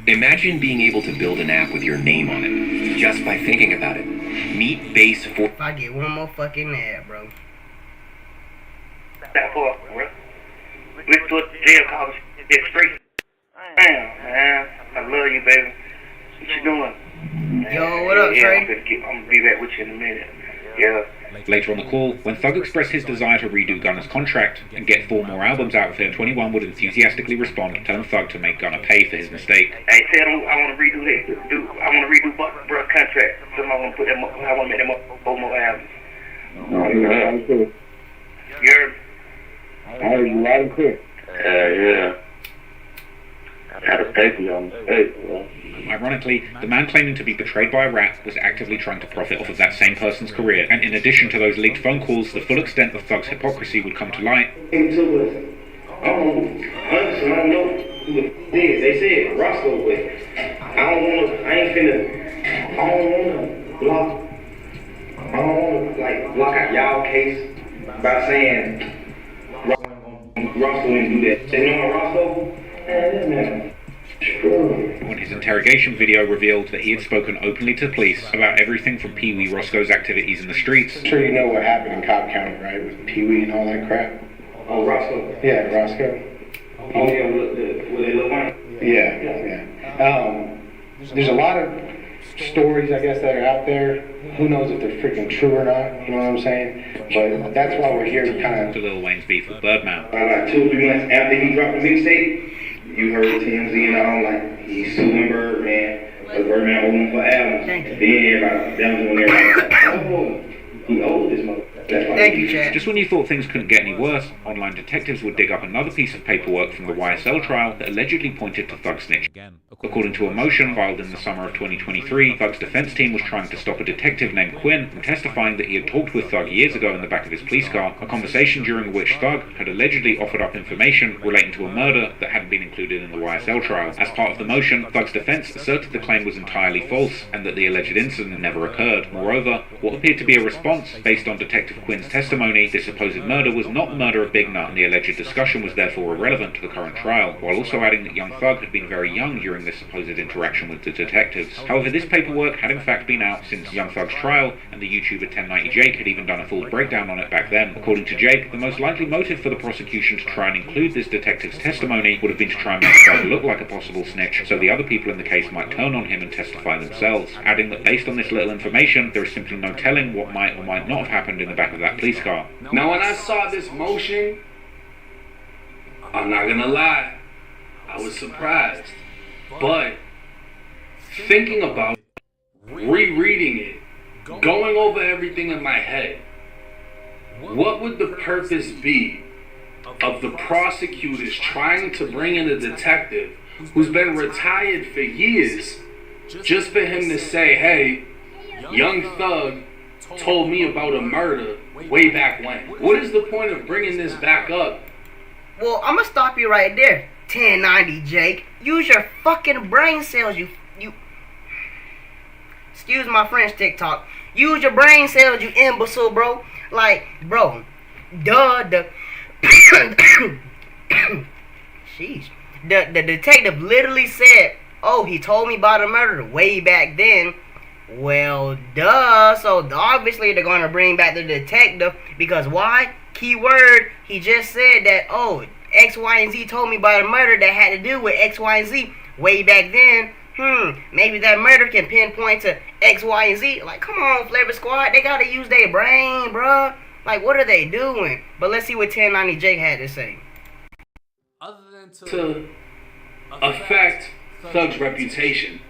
Imagine being able to build an app with your name on it, just by thinking about it. Meet base 4. If I get one more fucking ad, bro. That for bro. We put jail calls it's free. Damn, man. I love you, baby. What you doing? Yo, what up, Trey? I'm gonna be back with you in a minute. Yeah. Later on the call, when Thug expressed his desire to redo Gunner's contract and get 4 more albums out of him, 21 would enthusiastically respond, telling Thug to make Gunner pay for his mistake. Hey, tell him I want to redo that. I want to redo bro contract. I want to put them. I want to make them 4 more albums. No, yeah, I'm cool. You heard? I heard you loud and clear. Yeah. I had to pay for your mistake, bro. Ironically, the man claiming to be betrayed by a rat was actively trying to profit off of that same person's career, and in addition to those leaked phone calls, the full extent of Thug's hypocrisy would come to light. Honestly, I don't know who the f*** is. They said Roscoe, but I don't wanna block out y'all case by saying Roscoe didn't do that. They know Roscoe? Man. When his interrogation video revealed that he had spoken openly to police about everything from Pee Wee Roscoe's activities in the streets. I'm sure you know what happened in Cobb County, right? With Pee Wee and all that crap. Oh, Roscoe? Yeah, Roscoe. Oh, yeah, with that little one? Yeah. There's a lot of stories, I guess, that are out there. Who knows if they're freaking true or not, you know what I'm saying? But that's why we're here to kind of... To Lil Wayne's beef with Birdman. About 2 or 3 months after he dropped the mixtape, you heard TMZ and all, like, he's suing Birdman, because Birdman owed him for albums. Then everybody, that was when everybody, he owed this motherfucker. Thank you, Chad. Just when you thought things couldn't get any worse, online detectives would dig up another piece of paperwork from the YSL trial that allegedly pointed to Thug's snitch. According to a motion filed in the summer of 2023, Thug's defense team was trying to stop a detective named Quinn from testifying that he had talked with Thug years ago in the back of his police car, a conversation during which Thug had allegedly offered up information relating to a murder that hadn't been included in the YSL trial. As part of the motion, Thug's defense asserted the claim was entirely false and that the alleged incident never occurred. Moreover, what appeared to be a response based on Detective Quinn's testimony, this supposed murder was not the murder of Big Nut and the alleged discussion was therefore irrelevant to the current trial, while also adding that young Thug had been very young during this supposed interaction with the detectives. However, this paperwork had in fact been out since young Thug's trial, and the YouTuber 1090 Jake had even done a full breakdown on it back then. According to Jake, the most likely motive for the prosecution to try and include this detective's testimony would have been to try and make Thug look like a possible snitch, so the other people in the case might turn on him and testify themselves, adding that based on this little information, there is simply no telling what might or might not have happened in the back of that police car. Now, when I saw this motion, I'm not gonna lie, I was surprised. But thinking about it, rereading it, going over everything in my head, what would the purpose be of the prosecutors trying to bring in a detective who's been retired for years just for him to say, hey, young Thug told me about a murder way back when. What is the point of bringing this back up? Well, I'm gonna stop you right there, 1090 Jake. Use your fucking brain cells, you. Excuse my French TikTok. Use your brain cells, you imbecile, bro. Like, bro, sheesh. The detective literally said, oh, he told me about a murder way back then. Well, duh. So obviously they're gonna bring back the detective because why? Keyword, he just said that, oh, X, Y, and Z told me about a murder that had to do with X, Y, and Z way back then. Maybe that murder can pinpoint to X, Y, and Z. Like, come on, Flavor Squad. They gotta use their brain, bruh. Like, what are they doing? But let's see what 1090 Jake had to say. Other than to affect Thug's reputation.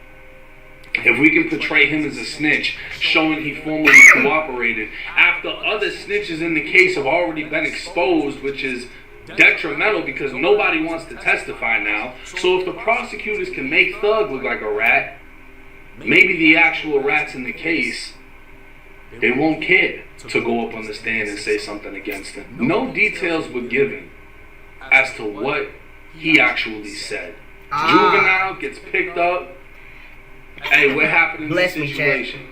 If we can portray him as a snitch, showing he formally cooperated, after other snitches in the case have already been exposed, which is detrimental because nobody wants to testify now. So if the prosecutors can make Thug look like a rat, maybe the actual rats in the case, they won't care to go up on the stand and say something against him. No details were given as to what he actually said. Juvenile gets picked up. Hey, what happened in this situation?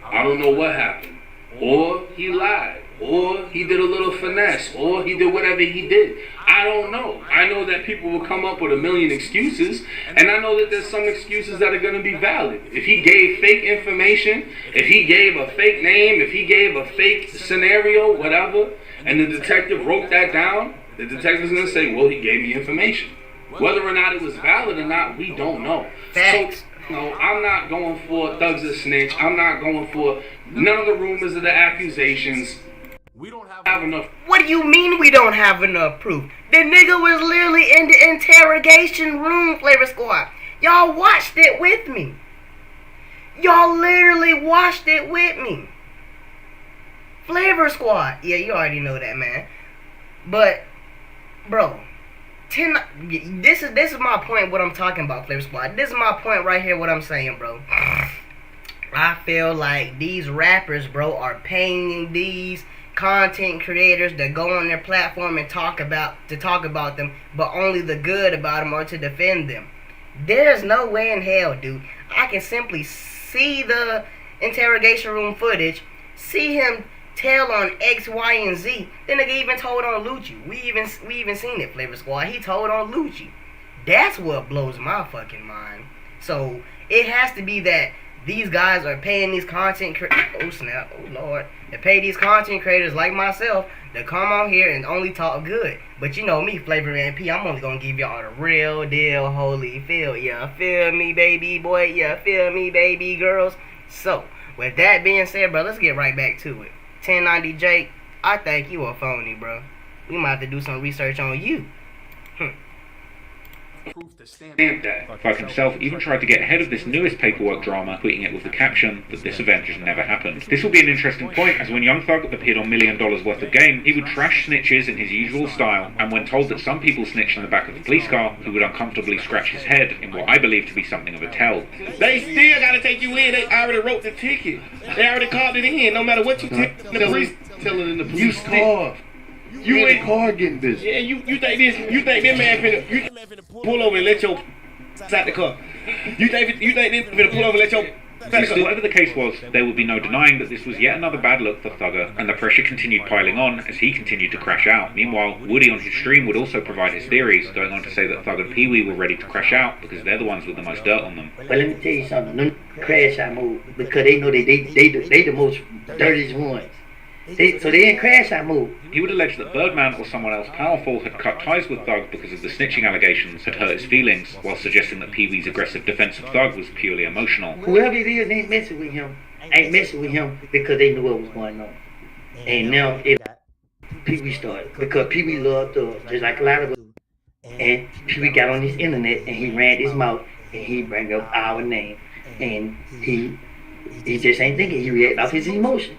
I don't know what happened. Or he lied. Or he did a little finesse. Or he did whatever he did. I don't know. I know that people will come up with a million excuses. And I know that there's some excuses that are going to be valid. If he gave fake information, if he gave a fake name, if he gave a fake scenario, whatever, and the detective wrote that down, the detective's going to say, well, he gave me information. Whether or not it was valid or not, we don't know. Facts. So, no, I'm not going for Thug's a snitch. I'm not going for none of the rumors or the accusations. We don't have enough. What do you mean we don't have enough proof? The nigga was literally in the interrogation room, Flavor Squad. Y'all watched it with me. Y'all literally watched it with me. Flavor Squad. Yeah, you already know that, man. But, bro, this is my point, what I'm talking about, Flavor Squad. This is my point right here, what I'm saying, bro. I feel like these rappers, bro, are paying these content creators that go on their platform and talk about them, but only the good about them or to defend them. There's no way in hell, dude. I can simply see the interrogation room footage, see him tell on X, Y, and Z. The nigga even told on Lucci. We even seen it, Flavor Squad. He told on Lucci. That's what blows my fucking mind. So it has to be that these guys are paying these content creators. Oh snap! Oh lord! They pay these content creators like myself to come on here and only talk good. But you know me, Flavor MP. I'm only gonna give y'all the real deal, holy feel. Yeah, feel me, baby boy. Yeah, feel me, baby girls. So with that being said, bro, let's get right back to it. 1090 Jake, I think you a phony, bro. We might have to do some research on you. Thug himself even tried to get ahead of this newest paperwork drama, tweeting it with the caption that this event just never happened. This will be an interesting point, as when Young Thug appeared on $1 million worth of game, he would trash snitches in his usual style, and when told that some people snitched in the back of the police car, he would uncomfortably scratch his head in what I believe to be something of a tell. They still gotta take you in. They already wrote the ticket. They already called it in. No matter what you tell in the police car. You ain't car getting busy. Yeah, you think this man finna pull over and let your out the car. You think this finna pull over and let your Still, whatever the case was, there would be no denying that this was yet another bad look for Thugger, and the pressure continued piling on as he continued to crash out. Meanwhile, Woody on his stream would also provide his theories, going on to say that Thug and Pee Wee were ready to crash out because they're the ones with the most dirt on them. But let me tell you something, them crash out move, because they know they the most dirtiest ones. So they didn't crash out move. He would allege that Birdman or someone else powerful had cut ties with Thug because of the snitching allegations had hurt his feelings, while suggesting that Pee Wee's aggressive defense of Thug was purely emotional. Whoever it is ain't messing with him because they knew what was going on. And now Pee Wee started, because Pee Wee loved Thug, just like a lot of us. And Pee Wee got on his internet and he ran his mouth and he bring up our name. And he just ain't thinking, he react off his emotion.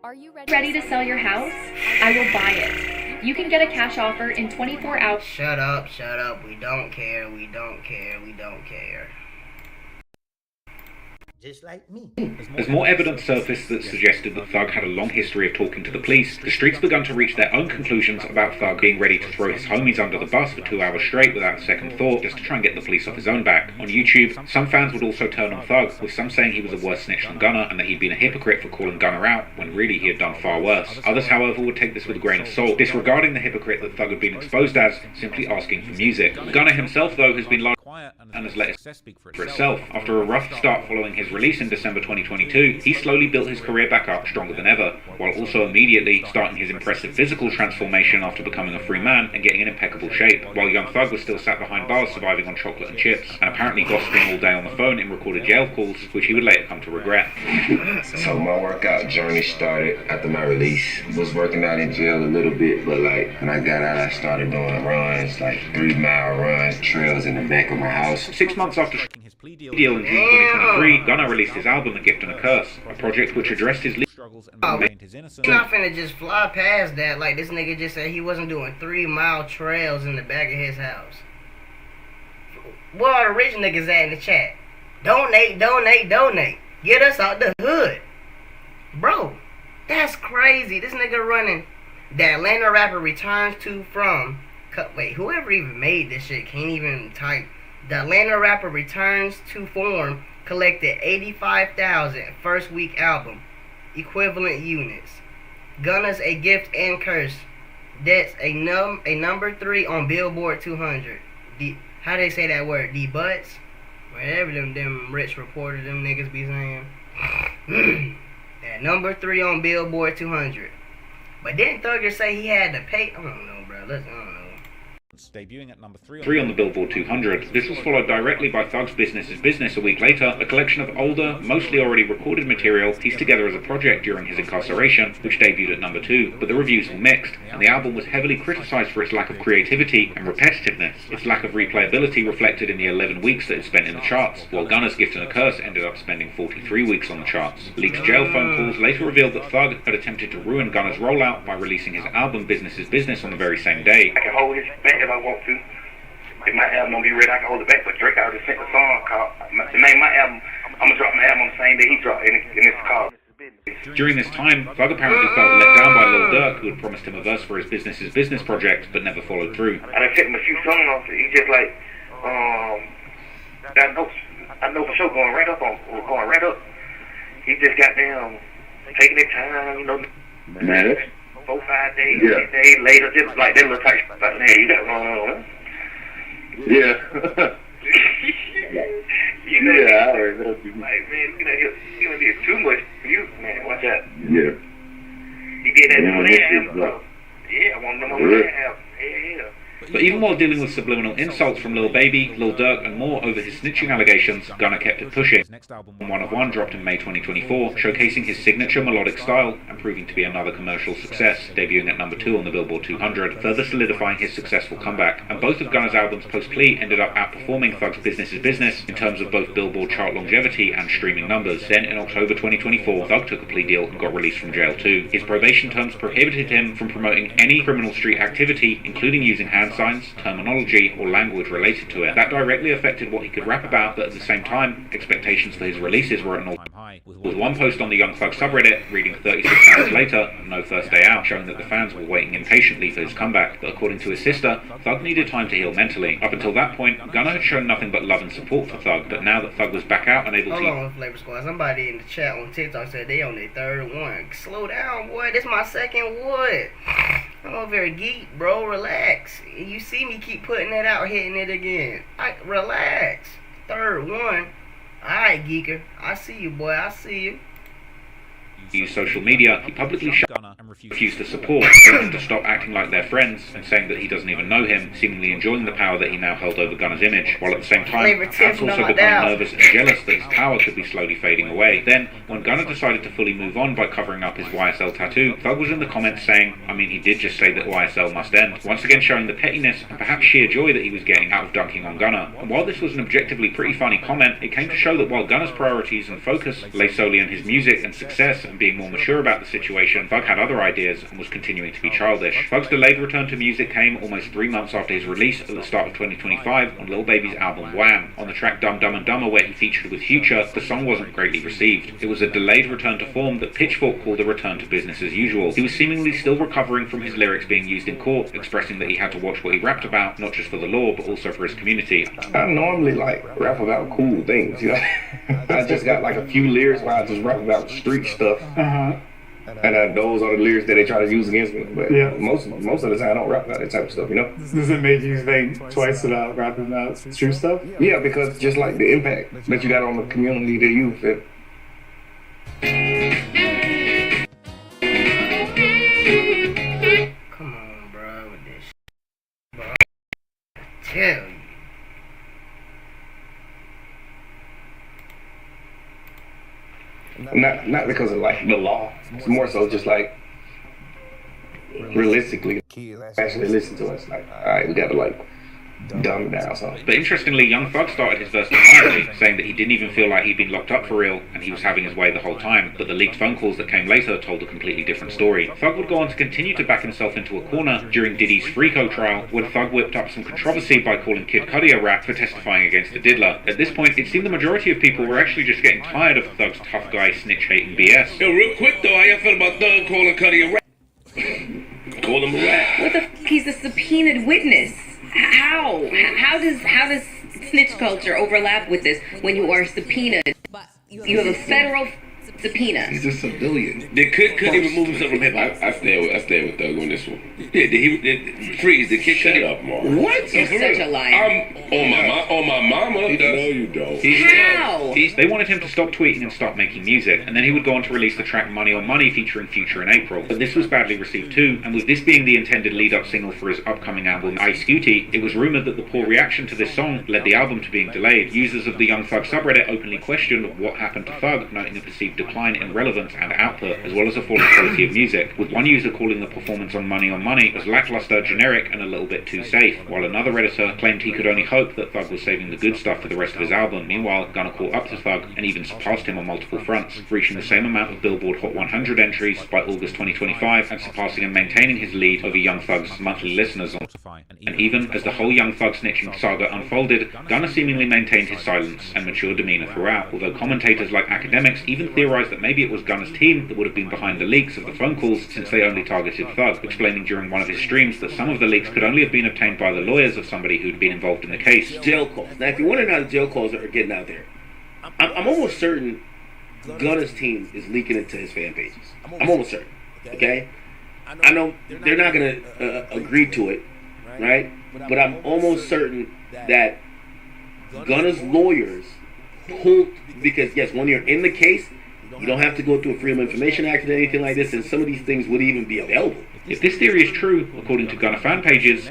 Are you ready to sell your house? I will buy it. You can get a cash offer in 24 hours. Shut up. We don't care. just like me. As more evidence surfaced that suggested that Thug had a long history of talking to the police, the streets begun to reach their own conclusions about Thug being ready to throw his homies under the bus for 2 hours straight without a second thought, just to try and get the police off his own back. On YouTube, some fans would also turn on Thug, with some saying he was a worse snitch than Gunna and that he'd been a hypocrite for calling Gunna out, when really he had done far worse. Others, however, would take this with a grain of salt, disregarding the hypocrite that Thug had been exposed as, simply asking for music. Gunna himself, though, has been quiet and has let his success speak for itself. After a rough start following his release in December 2022, he slowly built his career back up stronger than ever, while also immediately starting his impressive physical transformation after becoming a free man and getting in impeccable shape, while Young Thug was still sat behind bars surviving on chocolate and chips, and apparently gossiping all day on the phone in recorded jail calls, which he would later come to regret. So my workout journey started after my release. Was working out in jail a little bit, but like when I got out, I started doing runs, like 3-mile runs, trails in the back of my house. 6 months after striking his plea deal in June 2023, Gunna released his album A Gift and a Curse, a project which addressed his legal struggles and maintained his innocence. You're not finna just fly past that like this nigga just said he wasn't doing 3-mile trails in the back of his house. Where are the rich niggas at in the chat? Donate, donate, donate. Get us out the hood. Bro, that's crazy. This nigga running. The Atlanta rapper returns to from. Wait, whoever even made this shit can't even type. The Atlanta rapper returns to form, collected 85,000 first week album equivalent units. Gunna's A Gift and Curse. That's a number 3 on Billboard 200. How they say that word? The butts? Whatever them rich reporters, them niggas be saying. At number 3 on Billboard 200. But didn't Thugger say he had to pay? I don't know, bro. I don't know. Debuting at number 3 on the Billboard 200. This was followed directly by Thug's Business is Business a week later, a collection of older, mostly already recorded material pieced together as a project during his incarceration, which debuted at number 2, but the reviews were mixed, and the album was heavily criticised for its lack of creativity and repetitiveness. Its lack of replayability reflected in the 11 weeks that it spent in the charts, while Gunna's Gift and a Curse ended up spending 43 weeks on the charts. Leaked jail phone calls later revealed that Thug had attempted to ruin Gunna's rollout by releasing his album Business is Business on the very same day. I can hold his back if I want to. If my album don't be ready, I can hold it back. But Drake already sent a song called, to name my album, I'm going to drop my album on the same day he dropped, and it's called. During this time, Thug apparently felt let down by Lil Durk, who had promised him a verse for his Business is Business project, but never followed through. I done sent him a few songs, he just like, I know for sure going right up. He just got down, taking his time, you know. Man, 4-5 days, 6 days later, just like that little type, like, man, you got going on, huh? Yeah. You know, yeah, I already know. Like, man, you know, did too much for you, man. Watch out. Yeah. He did that on that album. Yeah, I want them on that album. Yeah. But even while dealing with subliminal insults from Lil Baby, Lil Durk and more over his snitching allegations, Gunna kept it pushing. His next album, One of One, dropped in May 2024, showcasing his signature melodic style and proving to be another commercial success, debuting at number 2 on the Billboard 200, further solidifying his successful comeback. And both of Gunna's albums post-plea ended up outperforming Thug's Business is Business in terms of both Billboard chart longevity and streaming numbers. Then, in October 2024, Thug took a plea deal and got released from jail too. His probation terms prohibited him from promoting any criminal street activity, including using hand signs, terminology, or language related to it. That directly affected what he could rap about, but at the same time, expectations for his releases were at an all-time high, with one post on the Young Thug subreddit reading 36 hours later, no first day out, showing that the fans were waiting impatiently for his comeback. But according to his sister, Thug needed time to heal mentally. Up until that point, Gunna had shown nothing but love and support for Thug, but now that Thug was back out and able to... Hold on, Flavor Squad. Somebody in the chat on TikTok said they on their 3rd one. Slow down, boy. This my 2nd wood. I'm a very geek, bro. Relax. You see me keep putting it out, hitting it again. Relax. 3rd one. Alright, geeker. I see you, boy. I see you. Use social media, he publicly shut Gunna and refused to support, urging to stop acting like they're friends, and saying that he doesn't even know him, seemingly enjoying the power that he now held over Gunna's image, while at the same time, fans also become nervous and jealous that his power could be slowly fading away. Then, when Gunna decided to fully move on by covering up his YSL tattoo, Thug was in the comments saying, I mean, he did just say that YSL must end, once again showing the pettiness and perhaps sheer joy that he was getting out of dunking on Gunna. And while this was an objectively pretty funny comment, it came to show that while Gunna's priorities and focus lay solely on his music and success and being more mature about the situation, Thug had other ideas and was continuing to be childish. Thug's delayed return to music came almost 3 months after his release at the start of 2025 on Lil Baby's album Wham! On the track Dumb Dumb and Dumber, where he featured with Future, the song wasn't greatly received. It was a delayed return to form that Pitchfork called a return to business as usual. He was seemingly still recovering from his lyrics being used in court, expressing that he had to watch what he rapped about, not just for the law, but also for his community. I normally rap about cool things, you know. I just got like a few lyrics where I just rap about street stuff. And those are the lyrics that they try to use against me. But most of the time I don't rap about that type of stuff, you know? Does it make you think twice about rapping about street stuff? Yeah, because just like the impact that you got on the community, the youth. Come on, bro, with this shit, bro. Tell you. Not because of like the law. It's more so just like realistically actually listen to us. Like, alright, we gotta like dumb it down something. But interestingly, Young Thug started his verse defiantly, saying that he didn't even feel like he'd been locked up for real and he was having his way the whole time, but the leaked phone calls that came later told a completely different story. Thug would go on to continue to back himself into a corner during Diddy's Freako trial, when Thug whipped up some controversy by calling Kid Cudi a rat for testifying against the diddler. At this point, it seemed the majority of people were actually just getting tired of Thug's tough guy snitch-hating BS. Yo, real quick though, how y'all feel about Thug calling Cudi a rat? Call him a rat. What the f***? He's a subpoenaed witness. How does snitch culture overlap with this when you are subpoenaed? You have a federal subpoena. He's a civilian. Could he remove himself from hip hop? I stand with Thug on this one. Yeah, did Freeze, did Kid Shut up, Mark. What? You're such a liar. On my mama. He does. No, you don't. How? They wanted him to stop tweeting and stop making music, and then he would go on to release the track Money on Money featuring Future in April. But this was badly received too, and with this being the intended lead-up single for his upcoming album I Scooty, it was rumoured that the poor reaction to this song led the album to being delayed. Users of the Young Thug subreddit openly questioned what happened to Thug, noting a perceived decline in relevance and output, as well as a falling quality of music, with one user calling the performance on Money as lackluster, generic, and a little bit too safe, while another redditor claimed he could only hope that Thug was saving the good stuff for the rest of his album. Meanwhile, Gunna caught up to Thug and even surpassed him on multiple fronts, reaching the same amount of Billboard Hot 100 entries by August 2025 and surpassing and maintaining his lead over Young Thug's monthly listeners on Spotify. And even as the whole Young Thug snitching saga unfolded, Gunna seemingly maintained his silence and mature demeanor throughout, although commentators like academics even theorized that maybe it was Gunna's team that would have been behind the leaks of the phone calls, since they only targeted Thug, explaining during one of his streams that some of the leaks could only have been obtained by the lawyers of somebody who'd been involved in the case. Jail calls. Now, if you want to know how the jail calls are getting out there, I'm almost certain Gunna's team is leaking it to his fan pages. I'm almost certain. Okay? I know they're not going to agree to it, right? But I'm almost certain that Gunna's lawyers pulled, because yes, when you're in the case, you don't have to go through a Freedom of Information Act or anything like this, and some of these things would even be available. If this theory is true, according to Gunna fan pages,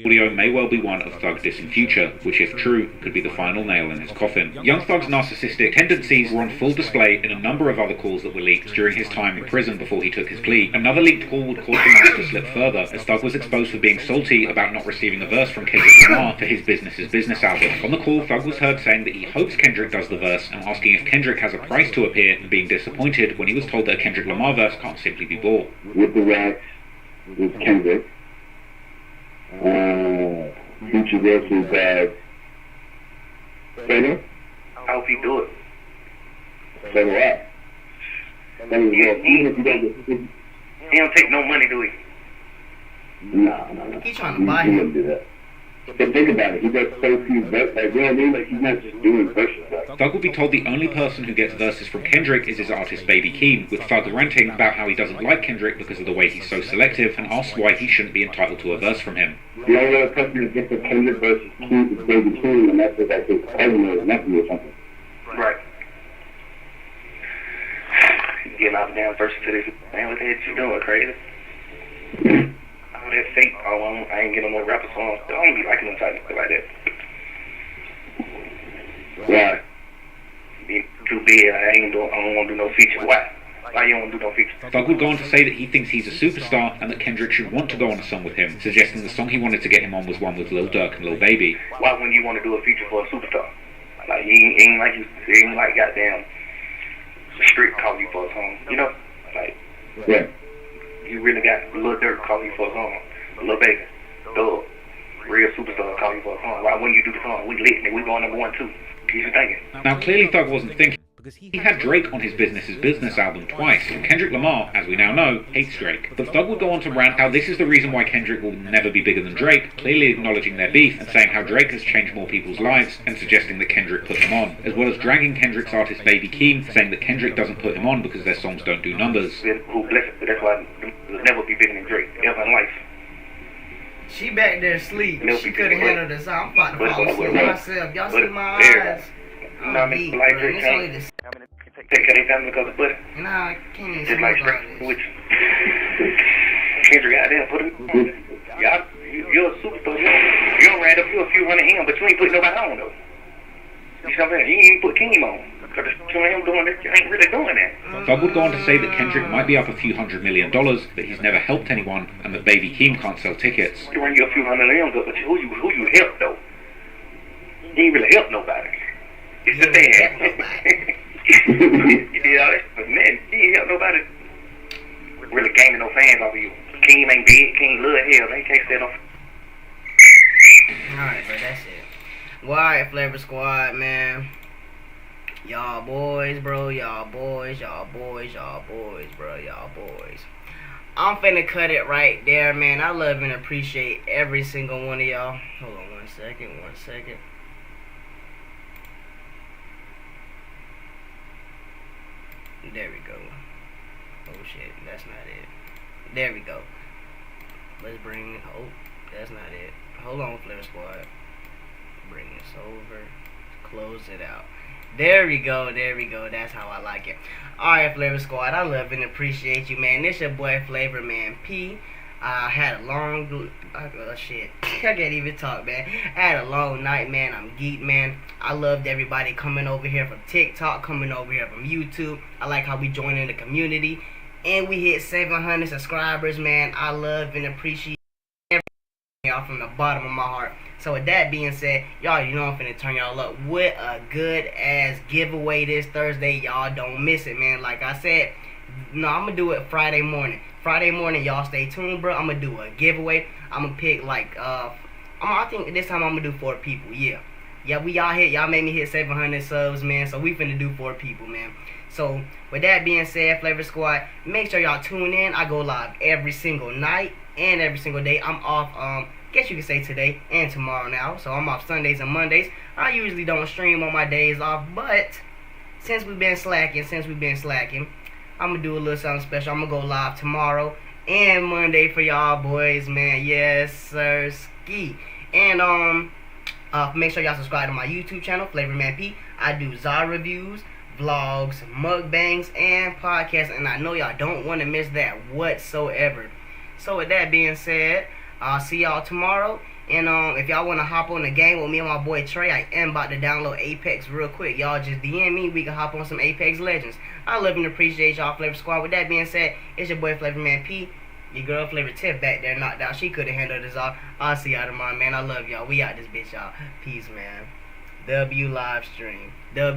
audio may well be one of Thug dissing Future, which if true, could be the final nail in his coffin. Young Thug's narcissistic tendencies were on full display in a number of other calls that were leaked during his time in prison before he took his plea. Another leaked call would cause the mask to slip further, as Thug was exposed for being salty about not receiving a verse from Kendrick Lamar for his Business is Business album. On the call, Thug was heard saying that he hopes Kendrick does the verse and asking if Kendrick has a price to appear, and being disappointed when he was told that a Kendrick Lamar verse can't simply be bought. With the racks, with Kendrick, Future versus Fredo. I hope he do it. So do I. He don't take no money, do he? No. He's trying to buy him. He wouldn't do that. But think about it, he does so few verses, like, you know what I mean? Like, he's not just doing verses. Like. Thug will be told the only person who gets verses from Kendrick is his artist Baby Keem, with Thug ranting about how he doesn't like Kendrick because of the way he's so selective, and asks why he shouldn't be entitled to a verse from him. The only other person who gets a Kendrick versus Keem is Baby Keem, and that's just like his cousin or nephew or something. Right. He's getting out the damn verses to this. Man, what the hell you doing, crazy? All that fake, I ain't getting no rapper songs. I don't be liking them type of stuff like that. Why? Being too big, I don't want to do no feature. Why? Why you don't want to do no feature? Thug would go on to say that he thinks he's a superstar and that Kendrick should want to go on a song with him, suggesting the song he wanted to get him on was one with Lil Durk and Lil Baby. Why wouldn't you want to do a feature for a superstar? Like, you ain't like goddamn the street call you for a song, you know? Like, Yeah. you really got Lil Durk calling you for a song. Lil Baby, Dub, real superstar calling you for a song. Why wouldn't you do the song? We lit and we going #1 too. Keep you thinking. Now clearly Thug wasn't thinking, because he had Drake on his Business is Business album twice, and Kendrick Lamar, as we now know, hates Drake. But Thug would go on to rant how this is the reason why Kendrick will never be bigger than Drake, clearly acknowledging their beef and saying how Drake has changed more people's lives and suggesting that Kendrick put him on, as well as dragging Kendrick's artist Baby Keem, saying that Kendrick doesn't put him on because their songs don't do numbers. Who blessed it? That's why they'll never be bigger than Drake ever in life. She back there asleep. She could have handled this. I'm about to fall asleep myself. Y'all see my eyes? You know what I mean? Like Drake can't take care of their family because of pussy. Nah, I can't even just like Drake, which Kendrick out there put him. Y'all, you're a superstar. You don't ran up you a few hundred M, but you ain't put nobody on though. You know what I'm saying? You ain't even put Keem on. Because the two of him doing this, you ain't really doing that. Thug would go on to say that Kendrick might be up a few $100 million, that he's never helped anyone, and that Baby Keem can't sell tickets. You run you a few hundred M's, but who you helped though? You ain't really helped nobody. It's just there. You did all that, but man, you ain't help nobody. Really gaining no fans off of you. Keem ain't big, Keem love hell, they can't stand on. Alright, bro, that's it. Well, alright, Flavor Squad, man. Y'all boys, bro. Y'all boys, y'all boys, y'all boys, bro. Y'all boys. I'm finna cut it right there, man. I love and appreciate every single one of y'all. Hold on 1 second, 1 second. There we go. Oh shit, that's not it. There we go. Let's bring it. Oh, that's not it. Hold on, Flavor Squad. Bring this over. Close it out. There we go, there we go. That's how I like it. Alright, Flavor Squad, I love and appreciate you, man. This your boy Flavor Man P. I had a long shit. I can't even talk, man. I had a long night, man. I'm geeked, man. I loved everybody coming over here from TikTok, coming over here from YouTube. I like how we join in the community. And we hit 700 subscribers, man. I love and appreciate y'all from the bottom of my heart. So with that being said, y'all, you know I'm finna turn y'all up with a good ass giveaway this Thursday. Y'all don't miss it, man. Like I said, no, I'm gonna do it Friday morning. Friday morning, y'all stay tuned, bro. I'm gonna do a giveaway. I'm gonna pick like I think this time I'm gonna do 4 people. Yeah, we all hit. Y'all made me hit 700 subs, man. So we finna do 4 people, man. So with that being said, Flavor Squad, make sure y'all tune in. I go live every single night and every single day. I'm off guess you could say today and tomorrow now. So I'm off Sundays and Mondays. I usually don't stream on my days off, but since we've been slacking, I'm gonna do a little something special. I'm gonna go live tomorrow and Monday for y'all boys, man. Yes, sir, ski. And make sure y'all subscribe to my YouTube channel, Flavor Man P. I do Zara reviews, vlogs, mukbangs, and podcasts, and I know y'all don't want to miss that whatsoever. So with that being said, I'll see y'all tomorrow. And if y'all want to hop on the game with me and my boy Trey, I am about to download Apex real quick. Y'all just DM me. We can hop on some Apex Legends. I love and appreciate y'all, Flavor Squad. With that being said, it's your boy Flavor Man P. Your girl Flavor Tiff back there knocked out. She could have handled this all. I'll see y'all tomorrow, man. I love y'all. We out this bitch, y'all. Peace, man. W live stream. W.